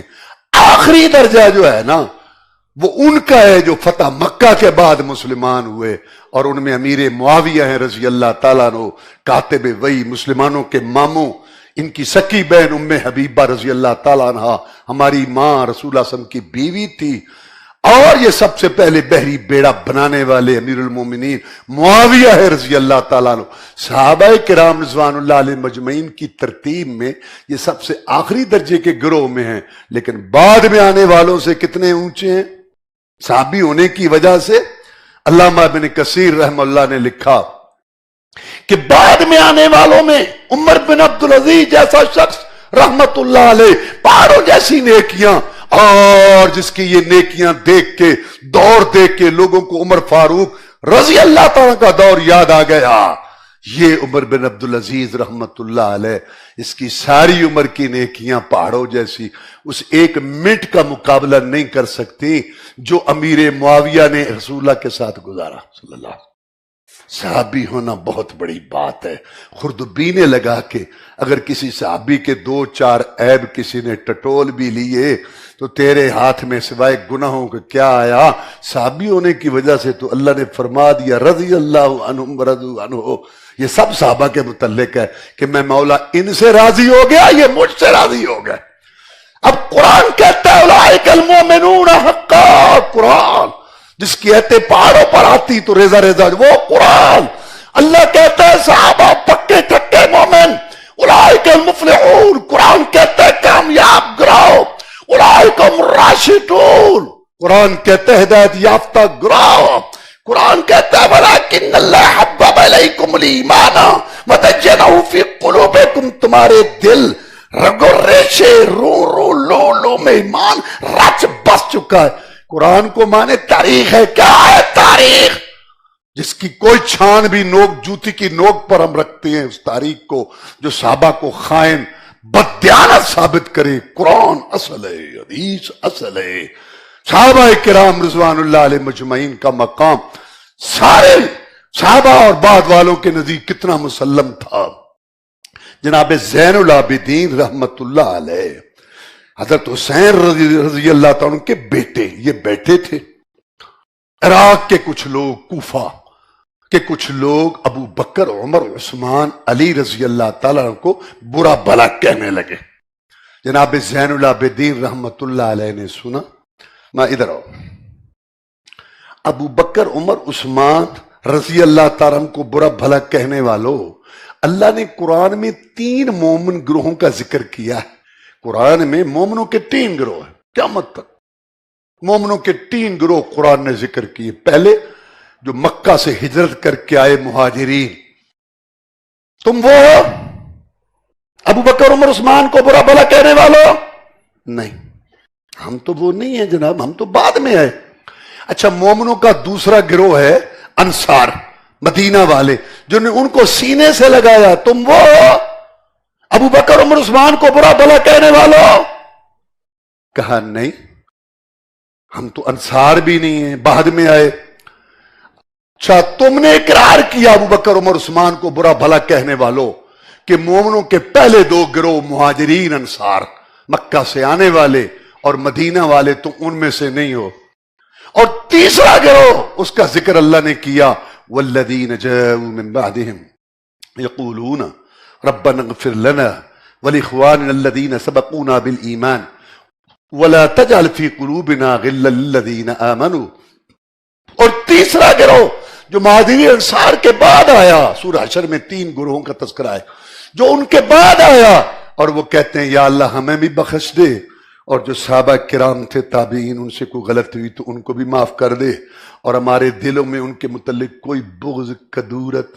آخری درجہ جو ہے نا وہ ان کا ہے جو فتح مکہ کے بعد مسلمان ہوئے، اور ان میں امیر معاویہ ہیں رضی اللہ تعالیٰ عنہ، کاتب وحی، مسلمانوں کے ماموں، ان کی سکی بہن ام حبیبہ رضی اللہ تعالیٰ عنہ ہماری ماں رسول اللہ صلی اللہ علیہ وسلم کی بیوی تھی، اور یہ سب سے پہلے بحری بیڑا بنانے والے امیر المومنین معاویہ ہے رضی اللہ تعالیٰ عنہ. صحابہ کرام رضوان اللہ علیہ مجمعین کی ترتیب میں یہ سب سے آخری درجے کے گروہ میں ہیں، لیکن بعد میں آنے والوں سے کتنے اونچے ہیں. صحابی ہونے کی وجہ سے علامہ ابن کثیر رحم اللہ نے لکھا کہ بعد میں آنے والوں میں عمر بن عبدالعزیز جیسا شخص رحمت اللہ علیہ، پہاڑوں جیسی نیکیاں، اور جس کی یہ نیکیاں دیکھ کے دور دیکھ کے لوگوں کو عمر فاروق رضی اللہ تعالیٰ کا دور یاد آ گیا. یہ عمر بن عبدالعزیز رحمت اللہ علیہ، اس کی ساری عمر کی نیکیاں پہاڑوں جیسی اس ایک منٹ کا مقابلہ نہیں کر سکتی جو امیر معاویہ نے رسول اللہ کے ساتھ گزارا صلی اللہ علیہ وسلم. صحابی ہونا بہت بڑی بات ہے. خردبی نے لگا کہ اگر کسی صحابی کے 2-4 عیب کسی نے ٹٹول بھی لیے تو تیرے ہاتھ میں سوائے گناہوں کے کیا آیا. صحابی ہونے کی وجہ سے تو اللہ نے فرما دیا رضی اللہ عنہم ورضوا عنہ. یہ سب صحابہ کے متعلق ہے کہ میں مولا ان سے راضی ہو گیا، یہ مجھ سے راضی ہو گئے. اب قرآن کہتا ہے اولئک المؤمنون حقا، قرآن جس کی ایتیں پہاڑوں پر آتی تو ریزہ ریزہ وہ قرآن. اللہ کہتا ہے صحابہ پکے ٹھکے مومن، اولئک المفلحون. قرآن کہتا ہے کامیاب گراؤ، اولئک هم الراشدون. قرآن کہتا ہے ہدایت یافتہ گراؤ. قرآن کہتا ہے ولکن اللہ حبب الیکم الایمان وزینہ فی قلوبکم. تمہارے دل رگو ریشے رو رو لو لو میں ایمان رچ بس چکا ہے. قرآن کو مانے تاریخ ہے. کیا ہے تاریخ؟ جس کی کوئی چھان بھی نوک جوتی کی نوک پر ہم رکھتے ہیں اس تاریخ کو جو صحابہ کو خائن بددیانت ثابت کرے. قرآن اصل ہے، حدیث اصل ہے. صحابہ کرام رضوان اللہ علیہ مجمعین کا مقام سارے صحابہ اور بعد والوں کے نزدیک کتنا مسلم تھا. جناب زین العابدین رحمت اللہ علیہ حضرت حسین رضی اللہ تعالیٰ کے بیٹے، یہ بیٹے تھے. عراق کے کچھ لوگ، کوفہ کے کچھ لوگ ابو بکر عمر عثمان علی رضی اللہ تعالیٰ کو برا بھلا کہنے لگے. جناب زین العابدین رحمت اللہ علیہ نے سنا. میں ادھر آؤ. ابو بکر عمر عثمان رضی اللہ تعالیٰ کو برا بھلا کہنے والوں، اللہ نے قرآن میں 3 مومن گروہوں کا ذکر کیا ہے. قرآن میں مومنوں کے 3 گروہ ہیں. قیامت تک مومنوں کے 3 گروہ قرآن نے ذکر کیے. پہلے جو مکہ سے ہجرت کر کے آئے مہاجرین. تم وہ ہو ابو بکر عمر عثمان کو برا بھلا کہنے والوں؟ نہیں، ہم تو وہ نہیں ہیں جناب، ہم تو بعد میں آئے. اچھا، مومنوں کا دوسرا گروہ ہے انصار، مدینہ والے، جنہوں نے ان کو سینے سے لگایا. تم وہ ہو ابو بکر عمر عثمان کو برا بھلا کہنے والوں؟ کہا نہیں، ہم تو انصار بھی نہیں ہیں، بعد میں آئے. اچھا، تم نے اقرار کیا ابو بکر عمر عثمان کو برا بھلا کہنے والوں کہ مومنوں کے پہلے 2 گروہ مہاجرین انصار مکہ سے آنے والے اور مدینہ والے، تم ان میں سے نہیں ہو. اور تیسرا گروہ اس کا ذکر اللہ نے کیا والذین جاءوا من بعدهم یقولون ربنا اغفر لنا ولاخواننا الذین سبقونا بالایمان ولا تجعل في قلوبنا غلا للذین آمنوا. اور تیسرا گروہ جو مہاجرین انصار کے بعد آیا، سورہ حشر میں 3 گروہوں کا تذکرہ ہے، جو ان کے بعد آیا اور وہ کہتے ہیں یا اللہ ہمیں بھی بخش دے، اور جو صحابہ کرام تھے تابعین ان سے کوئی غلط ہوئی تو ان کو بھی معاف کر دے، اور ہمارے دلوں میں ان کے متعلق کوئی بغض کدورت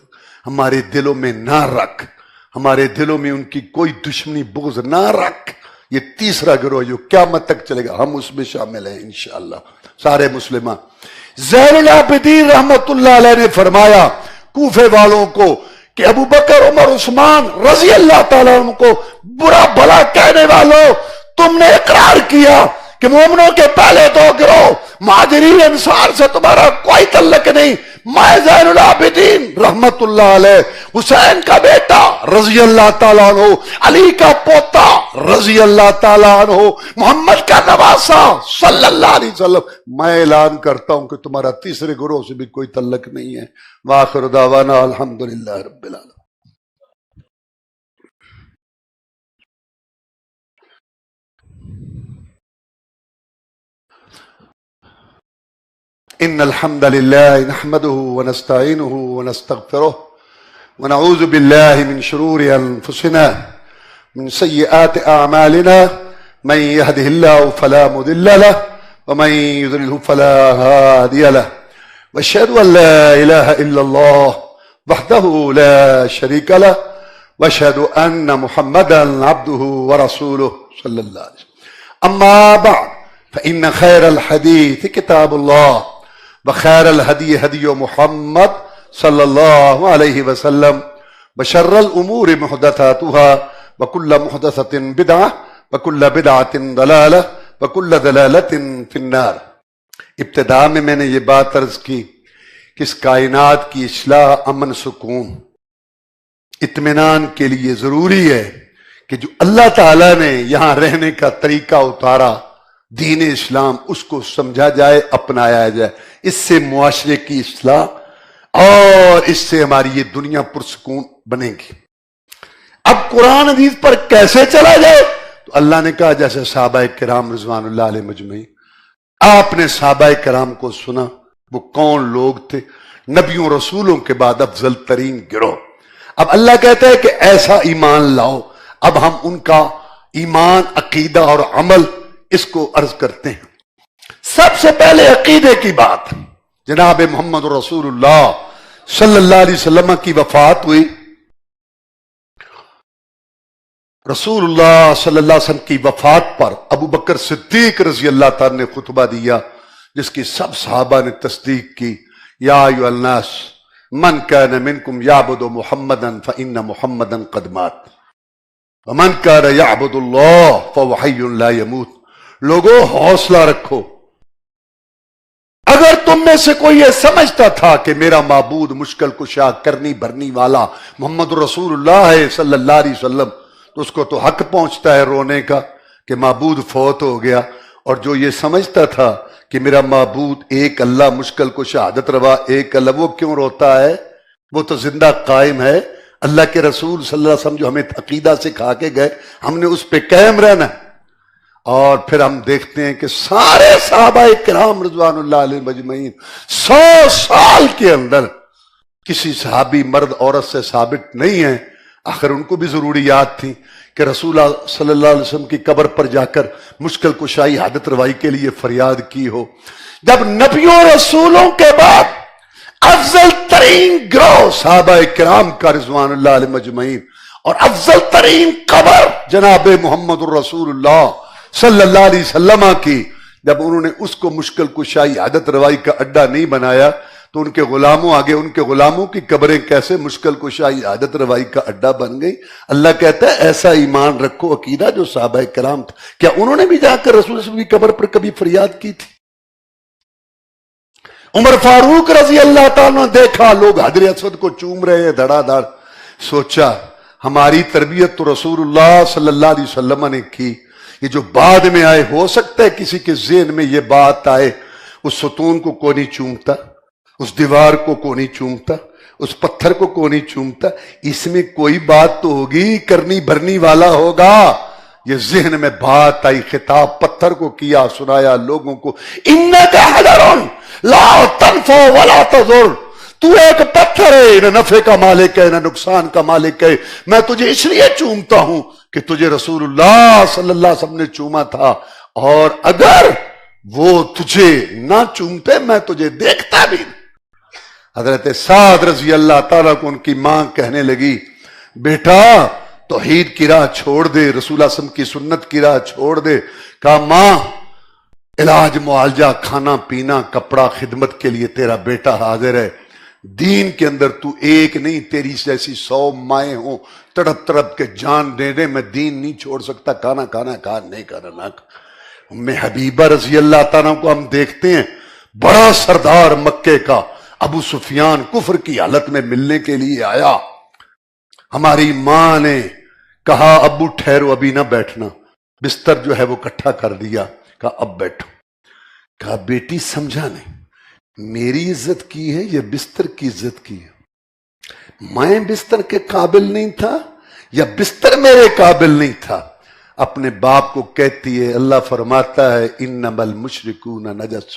ہمارے دلوں میں نہ رکھ، ہمارے دلوں میں ان کی کوئی دشمنی بغض نہ رکھ. یہ تیسرا گروہ جو قیامت تک چلے گا، ہم اس میں شامل ہیں انشاءاللہ سارے مسلمان. زین العابدین رحمت اللہ علیہ نے فرمایا کوفے والوں کو کہ ابو بکر عمر عثمان رضی اللہ تعالیٰ عنہ کو برا بھلا کہنے والوں، تم نے اقرار کیا کہ مومنوں کے پہلے 2 گروہ مہاجرین انصار سے تمہارا کوئی تعلق نہیں. میں زین العابدین رحمت اللہ علیہ، حسین کا بیٹا رضی اللہ تعالیٰ عنہ، علی کا پوتا رضی اللہ تعالیٰ عنہ، محمد کا نواسا صلی اللہ علیہ وسلم، میں اعلان کرتا ہوں کہ تمہارا تیسرے گروہ سے بھی کوئی تعلق نہیں ہے. وآخر دعوانا الحمدللہ رب العالمین. إن الحمد لله نحمده ونستعينه ونستغفره ونعوذ بالله من شرور أنفسنا من سيئات أعمالنا من يهده الله فلا مضل له ومن يضلله فلا هادي له وأشهد أن لا إله إلا الله وحده لا شريك له وأشهد أن محمدا عبده ورسوله صلى الله عليه وسلم. أما بعد فإن خير الحديث كتاب الله وخير الهدي هدي محمد صلى الله عليه وسلم وشر الأمور محدثاتها وكل محدثة بدعة وكل بدعة ضلالة وكل ضلالة في النار. ابتدا میں نے یہ بات عرض کی کہ اس کائنات کی اصلاح، امن، سکون، اطمینان کے لیے ضروری ہے کہ جو اللہ تعالیٰ نے یہاں رہنے کا طریقہ اتارا، دین اسلام، اس کو سمجھا جائے، اپنایا جائے. اس سے معاشرے کی اصلاح اور اس سے ہماری یہ دنیا پرسکون بنے گی. اب قرآن حدیث پر کیسے چلا جائے؟ تو اللہ نے کہا جیسے صحابہ کرام رضوان اللہ علیہ مجمعین. آپ نے صحابہ کرام کو سنا، وہ کون لوگ تھے؟ نبیوں رسولوں کے بعد افضل ترین گروہ. اب اللہ کہتا ہے کہ ایسا ایمان لاؤ. اب ہم ان کا ایمان، عقیدہ اور عمل اس کو عرض کرتے ہیں. سب سے پہلے عقیدے کی بات. جناب محمد رسول اللہ صلی اللہ علیہ وسلم کی وفات ہوئی. رسول اللہ صلی اللہ علیہ وسلم کی وفات پر ابو بکر صدیق رضی اللہ تعالی نے خطبہ دیا جس کی سب صحابہ نے تصدیق کی. یا ایھا الناس من کان منکم یعبد محمدا فإن محمدا قد مات ومن کان یعبد اللہ فهو حی لا يموت. لوگوں حوصلہ رکھو. اگر تم میں سے کوئی یہ سمجھتا تھا کہ میرا معبود مشکل کشا کرنی بھرنی والا محمد رسول اللہ ہے صلی اللہ علیہ وسلم، تو اس کو تو حق پہنچتا ہے رونے کا کہ معبود فوت ہو گیا. اور جو یہ سمجھتا تھا کہ میرا معبود ایک اللہ مشکل کو شہادت روا ایک اللہ، وہ کیوں روتا ہے؟ وہ تو زندہ قائم ہے. اللہ کے رسول صلی اللہ علیہ وسلم جو ہمیں عقیدہ سکھا کے گئے، ہم نے اس پہ قائم رہنا. اور پھر ہم دیکھتے ہیں کہ سارے صحابہ کرام رضوان اللہ علیہ مجمعین 100 سال کے اندر کسی صحابی مرد عورت سے ثابت نہیں ہے. آخر ان کو بھی ضروریات تھیں کہ رسول اللہ صلی اللہ علیہ وسلم کی قبر پر جا کر مشکل کشائی حاجت روائی کے لیے فریاد کی ہو. جب نبیوں رسولوں کے بعد افضل ترین گروہ صحابہ کرام کا رضوان اللہ علیہ مجمعین اور افضل ترین قبر جناب محمد الرسول اللہ صلی اللہ علیہ وسلم کی، جب انہوں نے اس کو مشکل کشائی حاجت روائی کا اڈا نہیں بنایا تو ان کے غلاموں آگے ان کے غلاموں کی قبریں کیسے مشکل کشائی عادت روائی کا اڈا بن گئی. اللہ کہتا ہے ایسا ایمان رکھو، عقیدہ جو صحابہ کرام تھا. کیا انہوں نے بھی جا کر رسول اللہ صلی اللہ علیہ وسلم کی قبر پر کبھی فریاد کی تھی؟ عمر فاروق رضی اللہ تعالیٰ نے دیکھا لوگ حجر اسود کو چوم رہے ہیں دھڑا دھڑ. سوچا ہماری تربیت تو رسول اللہ صلی اللہ علیہ وسلم نے کی، یہ جو بعد میں آئے ہو سکتا ہے کسی کے ذہن میں یہ بات آئے، اس ستون کو کون نہیں چومتا، اس دیوار کو کون نہیں چومتا، اس پتھر کو کون نہیں چومتا، اس میں کوئی بات تو ہوگی، کرنی بھرنی والا ہوگا. یہ ذہن میں بات آئی، خطاب پتھر کو کیا، سنایا لوگوں کو، انک حجر لا تنفع ولا تضر. تو ایک پتھر ہے، نہ نفع کا مالک ہے نہ نقصان کا مالک ہے. میں تجھے اس لیے چومتا ہوں کہ تجھے رسول اللہ صلی اللہ علیہ وسلم نے چوما تھا، اور اگر وہ تجھے نہ چومتے میں تجھے دیکھتا بھی. حضرت سعد رضی اللہ تعالیٰ کو ان کی ماں کہنے لگی، بیٹا توحید کی راہ چھوڑ دے، رسول اللہ صلی اللہ علیہ وسلم کی سنت کی راہ چھوڑ دے. کہا ماں علاج معالجہ کھانا پینا کپڑا خدمت کے لیے تیرا بیٹا حاضر ہے. دین کے اندر تو ایک نہیں، تیری جیسی 100 مائیں ہوں تڑپ تڑپ کے جان دے دے، میں دین نہیں چھوڑ سکتا. کھانا کھا نہیں کرنا. ام حبیبہ رضی اللہ تعالیٰ کو ہم دیکھتے ہیں، بڑا سردار مکے کا ابو سفیان کفر کی حالت میں ملنے کے لیے آیا. ہماری ماں نے کہا ابو ٹھہرو، ابھی نہ بیٹھنا. بستر جو ہے وہ کٹھا کر دیا، کہا اب بیٹھو. کہا بیٹی سمجھا نہیں، میری عزت کی ہے یا بستر کی عزت کی ہے؟ میں بستر کے قابل نہیں تھا یا بستر میرے قابل نہیں تھا؟ اپنے باپ کو کہتی ہے. اللہ فرماتا ہے انما المشرکون نجس،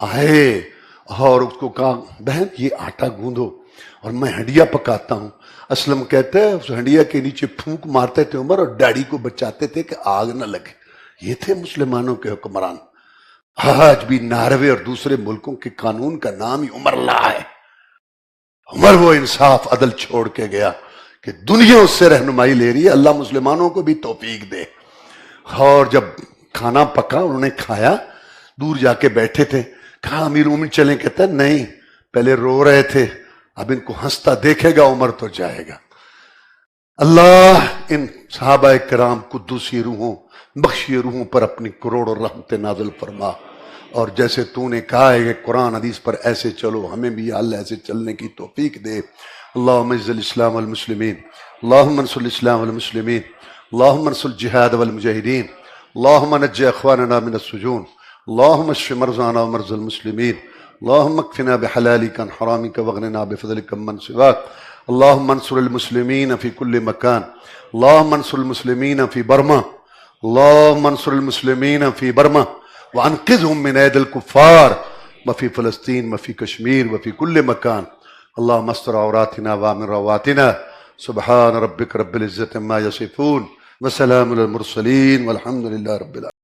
آئے اور اس کو کہا بہن یہ آٹا گوندھو اور میں ہنڈیا پکاتا ہوں. اسلم کہتا ہے اس ہنڈیا کے نیچے پھونک مارتے تھے عمر اور ڈیڈی کو بچاتے تھے کہ آگ نہ لگے. یہ تھے مسلمانوں کے حکمران. آج بھی ناروے اور دوسرے ملکوں کے قانون کا نام ہی عمر اللہ ہے. عمر وہ انصاف عدل چھوڑ کے گیا کہ دنیا اس سے رہنمائی لے رہی ہے. اللہ مسلمانوں کو بھی توفیق دے. اور جب کھانا پکا انہوں نے کھایا, دور جا کے بیٹھے تھے, کہا امیر مومن چلیں. کہتا نہیں, پہلے رو رہے تھے, اب ان کو ہنستا دیکھے گا عمر تو جائے گا. اللہ ان صحابہ کرام قدوسی روحوں بخشی روحوں پر اپنی کروڑوں رحمت نازل فرما. اور جیسے تو نے کہا ہے کہ قرآن حدیث پر ایسے چلو, ہمیں بھی یا اللہ ایسے چلنے کی توفیق دے. اللہم اعز الاسلام والمسلمین, اللہم انصر الاسلام والمسلمین, اللہم انصر الجہاد والمجاہدین, اللہم نجی اخواننا من السجون, اللہم اشف مرضانا ومرضى المسلمین, اللہم اکفنا بحلالک عن حرامک واغننا بفضلک من سواک. اللہم انصر المسلمین فی کل مکان, اللہم انصر المسلمین فی برما, اللہم انصر المسلمین فی برما وانقذهم من اید الکفار وفی فلسطین وفی کشمیر وفی کل مکان. اللہم استر عوراتنا وامن رواتنا. سبحان ربک رب العزت عما یصفون وسلام علی المرسلین والحمد للہ رب العالمین.